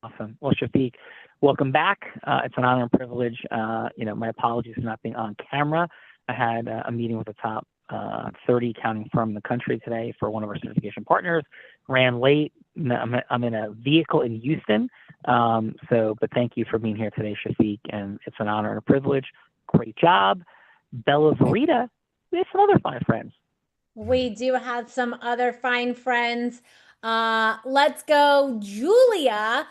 Awesome. Well, Shafiq, welcome back. It's an honor and privilege. My apologies for not being on camera. I had a meeting with the top 30 accounting firm in the country today for one of our certification partners. Ran late. I'm in a vehicle in Houston. But thank you for being here today, Shafiq, and it's an honor and a privilege. Great job. Bella Verita, we have some other fine friends. We do have some other fine friends. Let's go, Julia.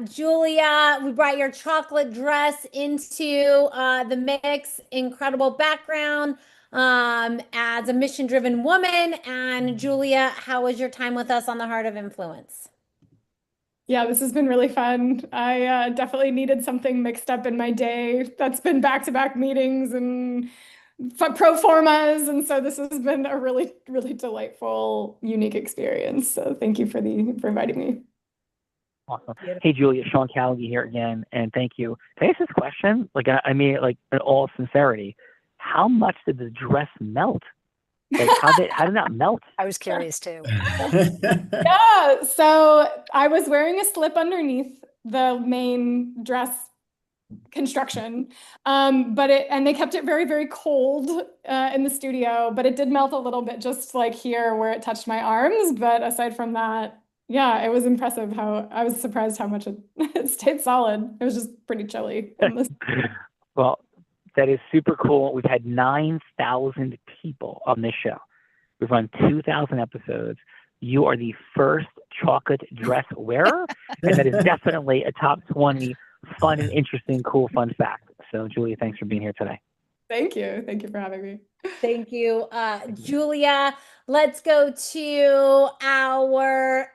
Julia, we brought your chocolate dress into the mix. Incredible background as a mission-driven woman. And Julia, how was your time with us on The Heart of Influence? Yeah, this has been really fun. I definitely needed something mixed up in my day. That's been back-to-back meetings and pro formas. And so this has been a really, really delightful, unique experience. So thank you for inviting me. Awesome. Hey, Julia, Sean Callagy here again, and thank you. Can I ask this question? I mean, in all sincerity, how much did the dress melt? Like, how did that melt? I was curious too. Yeah, so I was wearing a slip underneath the main dress construction, and they kept it very, very cold in the studio, but it did melt a little bit just like here where it touched my arms. But aside from that, yeah, it was impressive I was surprised how much it stayed solid. It was just pretty chilly. Well, that is super cool. We've had 9,000 people on this show. We've run 2,000 episodes. You are the first chocolate dress wearer, and that is definitely a top 20 fun and interesting, cool, fun fact. So, Julia, thanks for being here today. Thank you. Thank you for having me. Thank you, Julia. Let's go to our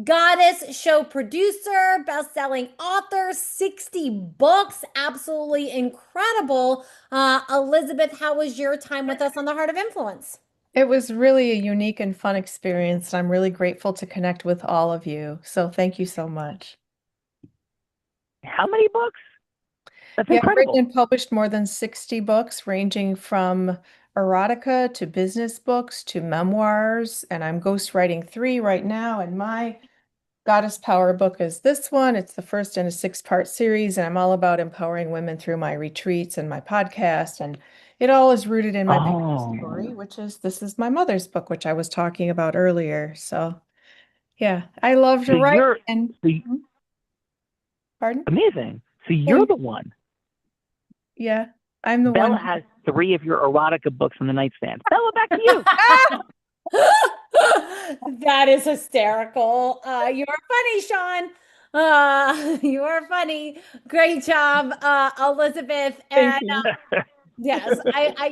Goddess show producer, best-selling author, 60 books, absolutely incredible. Elizabeth, how was your time with us on The Heart of Influence? It was really a unique and fun experience. I'm really grateful to connect with all of you. So thank you so much. How many books? That's Yeah, I've incredible. written and published more than 60 books, ranging from erotica to business books to memoirs. And I'm ghostwriting 3 right now. And my Goddess Power book is this one. It's the first in a 6-part series. And I'm all about empowering women through my retreats and my podcast. And it all is rooted in my biggest story, which is This Is My Mother's Book, which I was talking about earlier. So yeah, I love to write. Pardon? Amazing. So you're the one. Yeah, I'm the Bella one. has 3 of your erotica books on the nightstand. Bella, back to you. That is hysterical. You're funny, Sean. You are funny. Great job, Elizabeth. Thank And you. yes,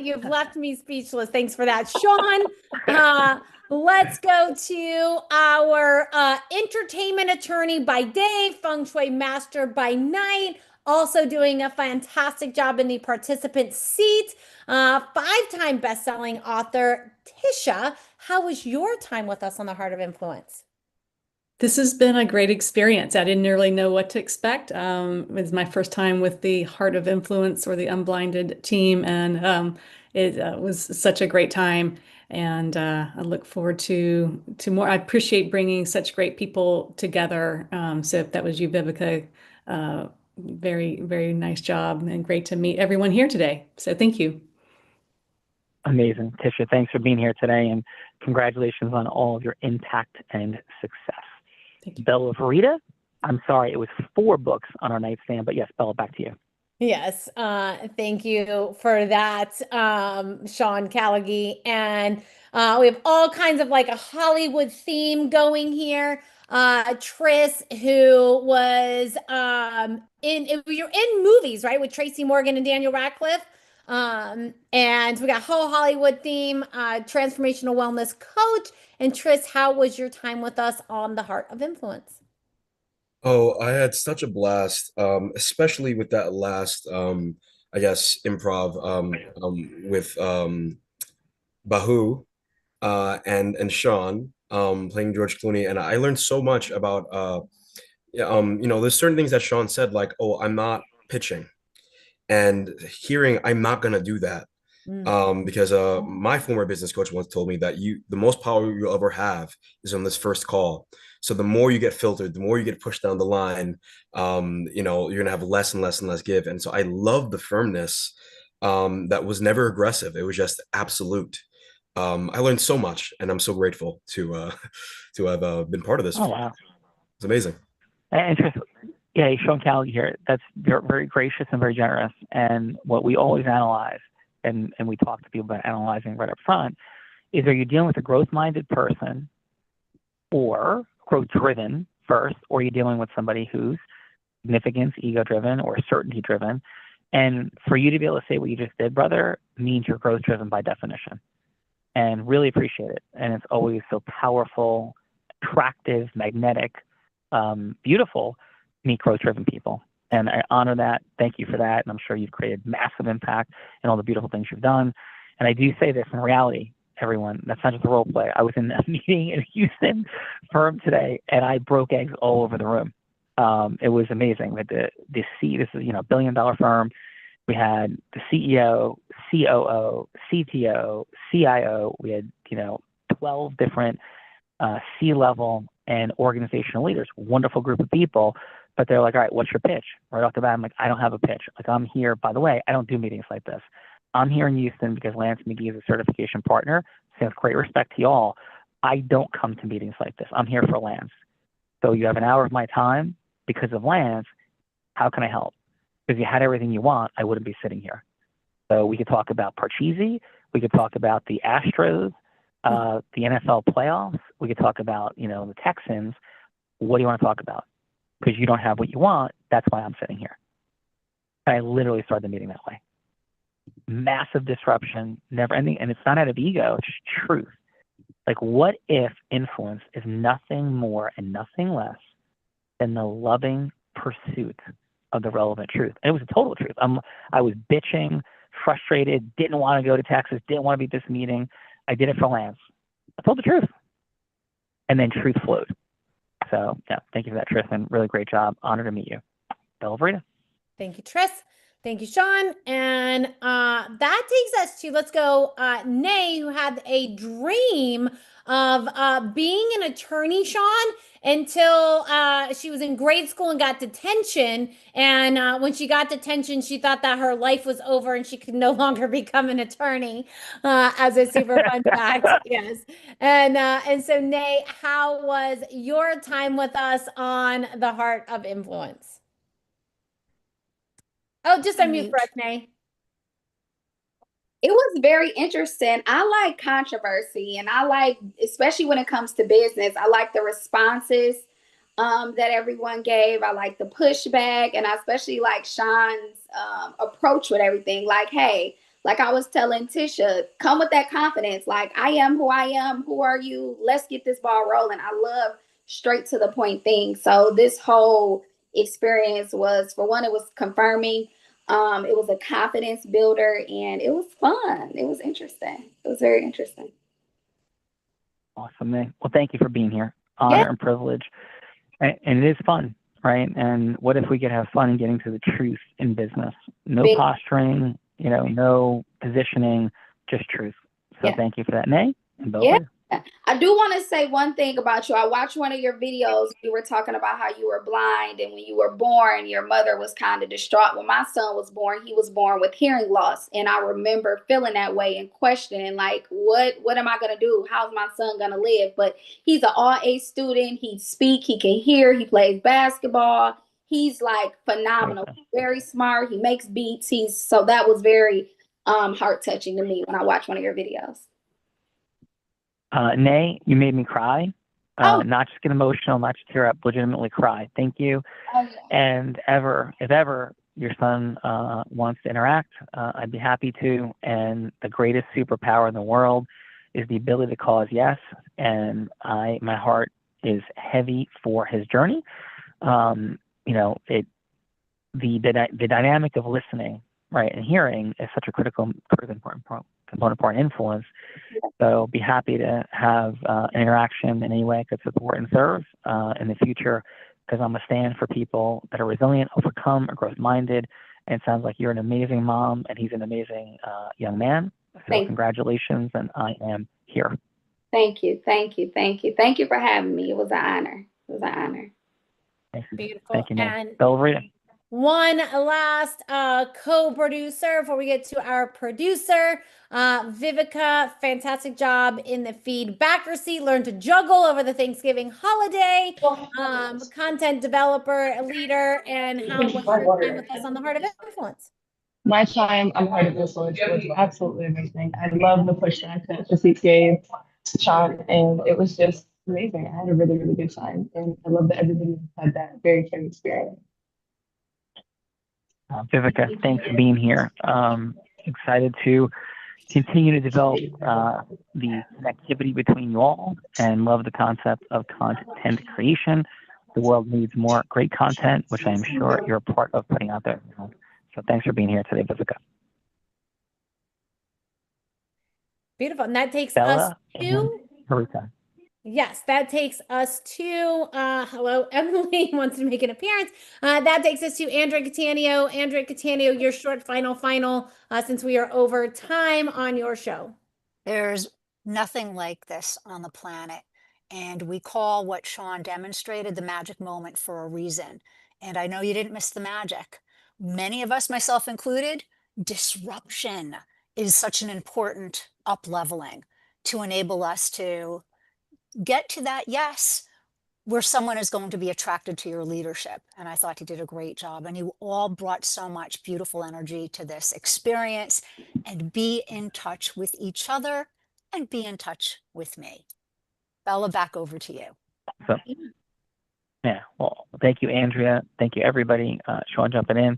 you've left me speechless. Thanks for that, Sean. Let's go to our entertainment attorney by day, feng shui master by night. Also doing a fantastic job in the participant seat. 5-time best-selling author, Tisha. How was your time with us on The Heart of Influence? This has been a great experience. I didn't really know what to expect. It was my first time with the Heart of Influence or the Unblinded team, and it was such a great time. And I look forward to more. I appreciate bringing such great people together. So if that was you, Vivica, very, very nice job, and great to meet everyone here today. So thank you. Amazing. Tisha, thanks for being here today, and congratulations on all of your impact and success. Thank you. Bella Verita, I'm sorry, it was 4 books on our nightstand, but yes, Bella, back to you. Yes, thank you for that, Sean Callaghy. And we have all kinds of like a Hollywood theme going here. Tris, who was you're in movies, right, with Tracy Morgan and Daniel Radcliffe. And we got whole Hollywood theme, transformational wellness coach. And Tris, how was your time with us on The Heart of Influence? Oh, I had such a blast, especially with that last, I guess, improv with Bahu and Sean playing George Clooney, and I learned so much about, there's certain things that Sean said, like, "Oh, I'm not pitching," and hearing, "I'm not gonna do that," because my former business coach once told me that the most power you'll ever have is on this first call. So the more you get filtered, the more you get pushed down the line, you're gonna have less and less and less give. And so I love the firmness that was never aggressive. It was just absolute. I learned so much, and I'm so grateful to have been part of this. Oh, wow. It's amazing. Interesting. Yeah, Sean Callaghy here. That's very, very gracious and very generous. And what we always analyze, and we talk to people about analyzing right up front, is, are you dealing with a growth-minded person or growth-driven first, or are you dealing with somebody who's significance, ego-driven, or certainty-driven? And for you to be able to say what you just did, brother, means you're growth-driven by definition. And really appreciate it. And it's always so powerful, attractive, magnetic, beautiful to meet growth-driven people. And I honor that. Thank you for that. And I'm sure you've created massive impact in all the beautiful things you've done. And I do say this in reality, everyone, that's not just a role play. I was in a meeting in Houston firm today, and I broke eggs all over the room. It was amazing. This is, $1 billion firm. We had the CEO, COO, CTO, CIO. We had, 12 different C-level and organizational leaders, wonderful group of people. But they're like, all right, what's your pitch? Right off the bat, I'm like, I don't have a pitch. Like, I'm here, by the way, I don't do meetings like this. I'm here in Houston because Lance McGee is a certification partner. So with great respect to y'all, I don't come to meetings like this. I'm here for Lance. So you have an hour of my time because of Lance. How can I help? Because if you had everything you want, I wouldn't be sitting here. So we could talk about Parcheesi. We could talk about the Astros, the NFL playoffs. We could talk about, the Texans. What do you want to talk about? Because you don't have what you want. That's why I'm sitting here. And I literally started the meeting that way. Massive disruption, never ending. And it's not out of ego, it's just truth. Like, what if influence is nothing more and nothing less than the loving pursuit of the relevant truth? And it was a total truth. I was bitching, frustrated, didn't want to go to Texas, didn't want to be at this meeting. I did it for Lance. I told the truth. And then truth flowed. So, yeah, thank you for that, Tristan. Really great job. Honored to meet you. Bella Verita. Thank you, Tris. Thank you, Sean. And that takes us to, let's go, Nay, who had a dream of being an attorney, Sean, until she was in grade school and got detention. And when she got detention, she thought that her life was over and she could no longer become an attorney, as a super fun fact. Yes. And so, Nay, how was your time with us on The Heart of Influence? Oh, just unmute for us, Nay. It was very interesting. I like controversy, and I like, especially when it comes to business, I like the responses that everyone gave. I like the pushback, and I especially like Sean's approach with everything. Like, hey, like I was telling Tisha, come with that confidence. Like, I am who I am. Who are you? Let's get this ball rolling. I love straight to the point things. So this whole experience was, for one, it was confirming. It was a confidence builder, and it was fun. It was interesting. It was very interesting. Awesome, man. Well, thank you for being here. Honor and privilege. And it is fun, right? And what if we could have fun in getting to the truth in business? No posturing, no positioning, just truth. So thank you for that, Nay. And Bill. Yeah. I do want to say one thing about you. I watched one of your videos. You were talking about how you were blind, and when you were born, your mother was kind of distraught. When my son was born, he was born with hearing loss. And I remember feeling that way and questioning, like, what am I going to do? How's my son going to live? But he's an all-A student. He speaks, he can hear, he plays basketball. He's like phenomenal. He's very smart. He makes beats. So that was very heart-touching to me when I watched one of your videos. Nay, you made me cry. Not just get emotional, not just tear up, legitimately cry. Thank you. And if ever your son wants to interact, I'd be happy to. And the greatest superpower in the world is the ability to cause yes. And my heart is heavy for his journey. The dynamic of listening, right, and hearing is such a critical important component part influence. So be happy to have an interaction in any way that could support and serve in the future, because I'm a stand for people that are resilient, overcome, or growth-minded. And it sounds like you're an amazing mom, and he's an amazing young man. So congratulations, and I am here. Thank you. Thank you. Thank you. Thank you for having me. It was an honor. It was an honor. Beautiful. Thank you, Nick. And Bella Verita. one last co-producer before we get to our producer, Vivica. Fantastic job in the feedbacker seat. Learned to juggle over the Thanksgiving holiday. Content developer, leader, and how was your time with us on The Heart of Influence? My time on Heart of Influence was absolutely amazing. I love the pushback that Shafiq gave Sean, and it was just amazing. I had a really, really good time, and I love that everybody had that very caring experience. Vivica, thanks for being here. Excited to continue to develop the connectivity between you all, and love the concept of content creation. The world needs more great content, which I'm sure you're a part of putting out there. So thanks for being here today, Vivica. Beautiful. And that takes Bella us to Verita. Yes, that takes us to, hello, Emily wants to make an appearance. That takes us to Andrea Catania. Andrea Catania, your short final, since we are over time on your show. There's nothing like this on the planet. And we call what Sean demonstrated the magic moment for a reason. And I know you didn't miss the magic. Many of us, myself included, disruption is such an important up-leveling to enable us to get to that yes, where someone is going to be attracted to your leadership. And I thought he did a great job. And you all brought so much beautiful energy to this experience. And be in touch with each other and be in touch with me. Bella, back over to you. So, yeah, well, thank you, Andrea. Thank you, everybody. Sean jumping in.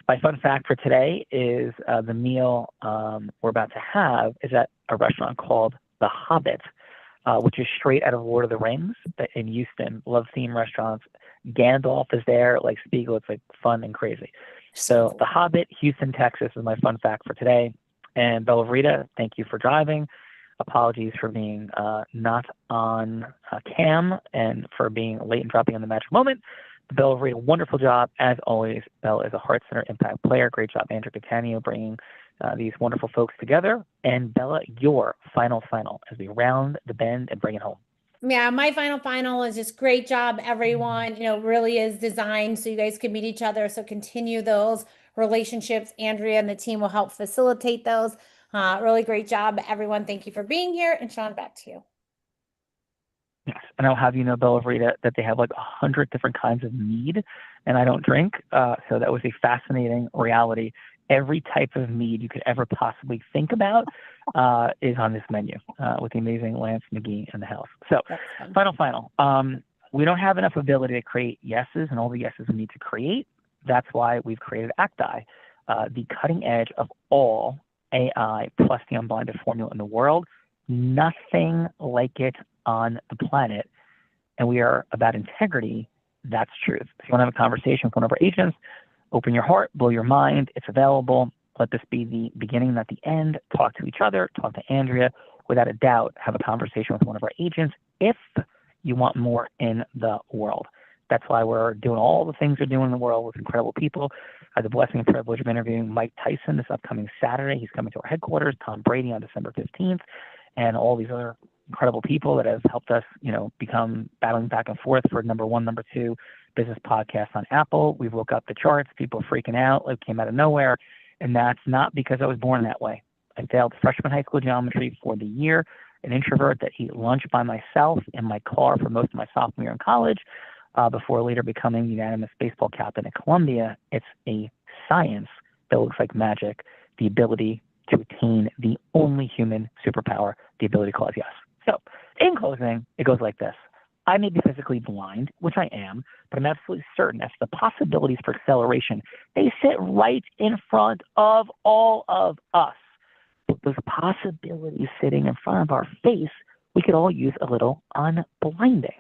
My fun fact for today is the meal we're about to have is at a restaurant called The Hobbit, which is straight out of Lord of the Rings in Houston. Love theme restaurants. Gandalf is there, like Spiegel. It's like fun and crazy. So The Hobbit, Houston, Texas is my fun fact for today. And Bella Rita, thank you for driving. Apologies for being not on cam and for being late and dropping on the magic moment. Bella Rita, wonderful job. As always, Bella is a heart center impact player. Great job, Andrea Catania, bringing these wonderful folks together. And Bella, your final as we round the bend and bring it home. Yeah, my final is just great job, everyone. You know, really is designed so you guys can meet each other. So continue those relationships. Andrea and the team will help facilitate those. Really great job, everyone. Thank you for being here. And Sean, back to you. Yes, and I'll have you know, Bella Rita, that they have like 100 different kinds of mead, and I don't drink. So that was a fascinating reality. Every type of mead you could ever possibly think about is on this menu with the amazing Lance McGee in the house. So final. We don't have enough ability to create yeses and all the yeses we need to create. That's why we've created ACTI, the cutting edge of all AI plus the unblinded formula in the world. Nothing like it on the planet. And we are about integrity. That's truth. If you want to have a conversation with one of our agents, open your heart, blow your mind. It's available. Let this be the beginning, not the end. Talk to each other. Talk to Andrea. Without a doubt, have a conversation with one of our agents if you want more in the world. That's why we're doing all the things we're doing in the world with incredible people. I had the blessing and privilege of interviewing Mike Tyson this upcoming Saturday. He's coming to our headquarters, Tom Brady on December 15th, and all these other incredible people that have helped us, become battling back and forth for number 1, number 2 business podcast on Apple. We woke up the charts. People freaking out. It came out of nowhere. And that's not because I was born that way. I failed freshman high school geometry for the year, an introvert that ate lunch by myself in my car for most of my sophomore year in college, before later becoming unanimous baseball captain at Columbia. It's a science that looks like magic, the ability to attain the only human superpower, the ability to call yes. So in closing, it goes like this. I may be physically blind, which I am, but I'm absolutely certain that the possibilities for acceleration, they sit right in front of all of us. But those possibilities sitting in front of our face, we could all use a little unblinding.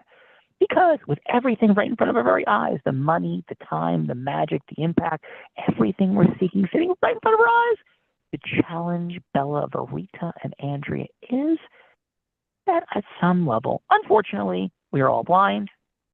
Because with everything right in front of our very eyes, the money, the time, the magic, the impact, everything we're seeking sitting right in front of our eyes, the challenge, Bella, Rita, and Andrea, is that at some level, unfortunately, we are all blind,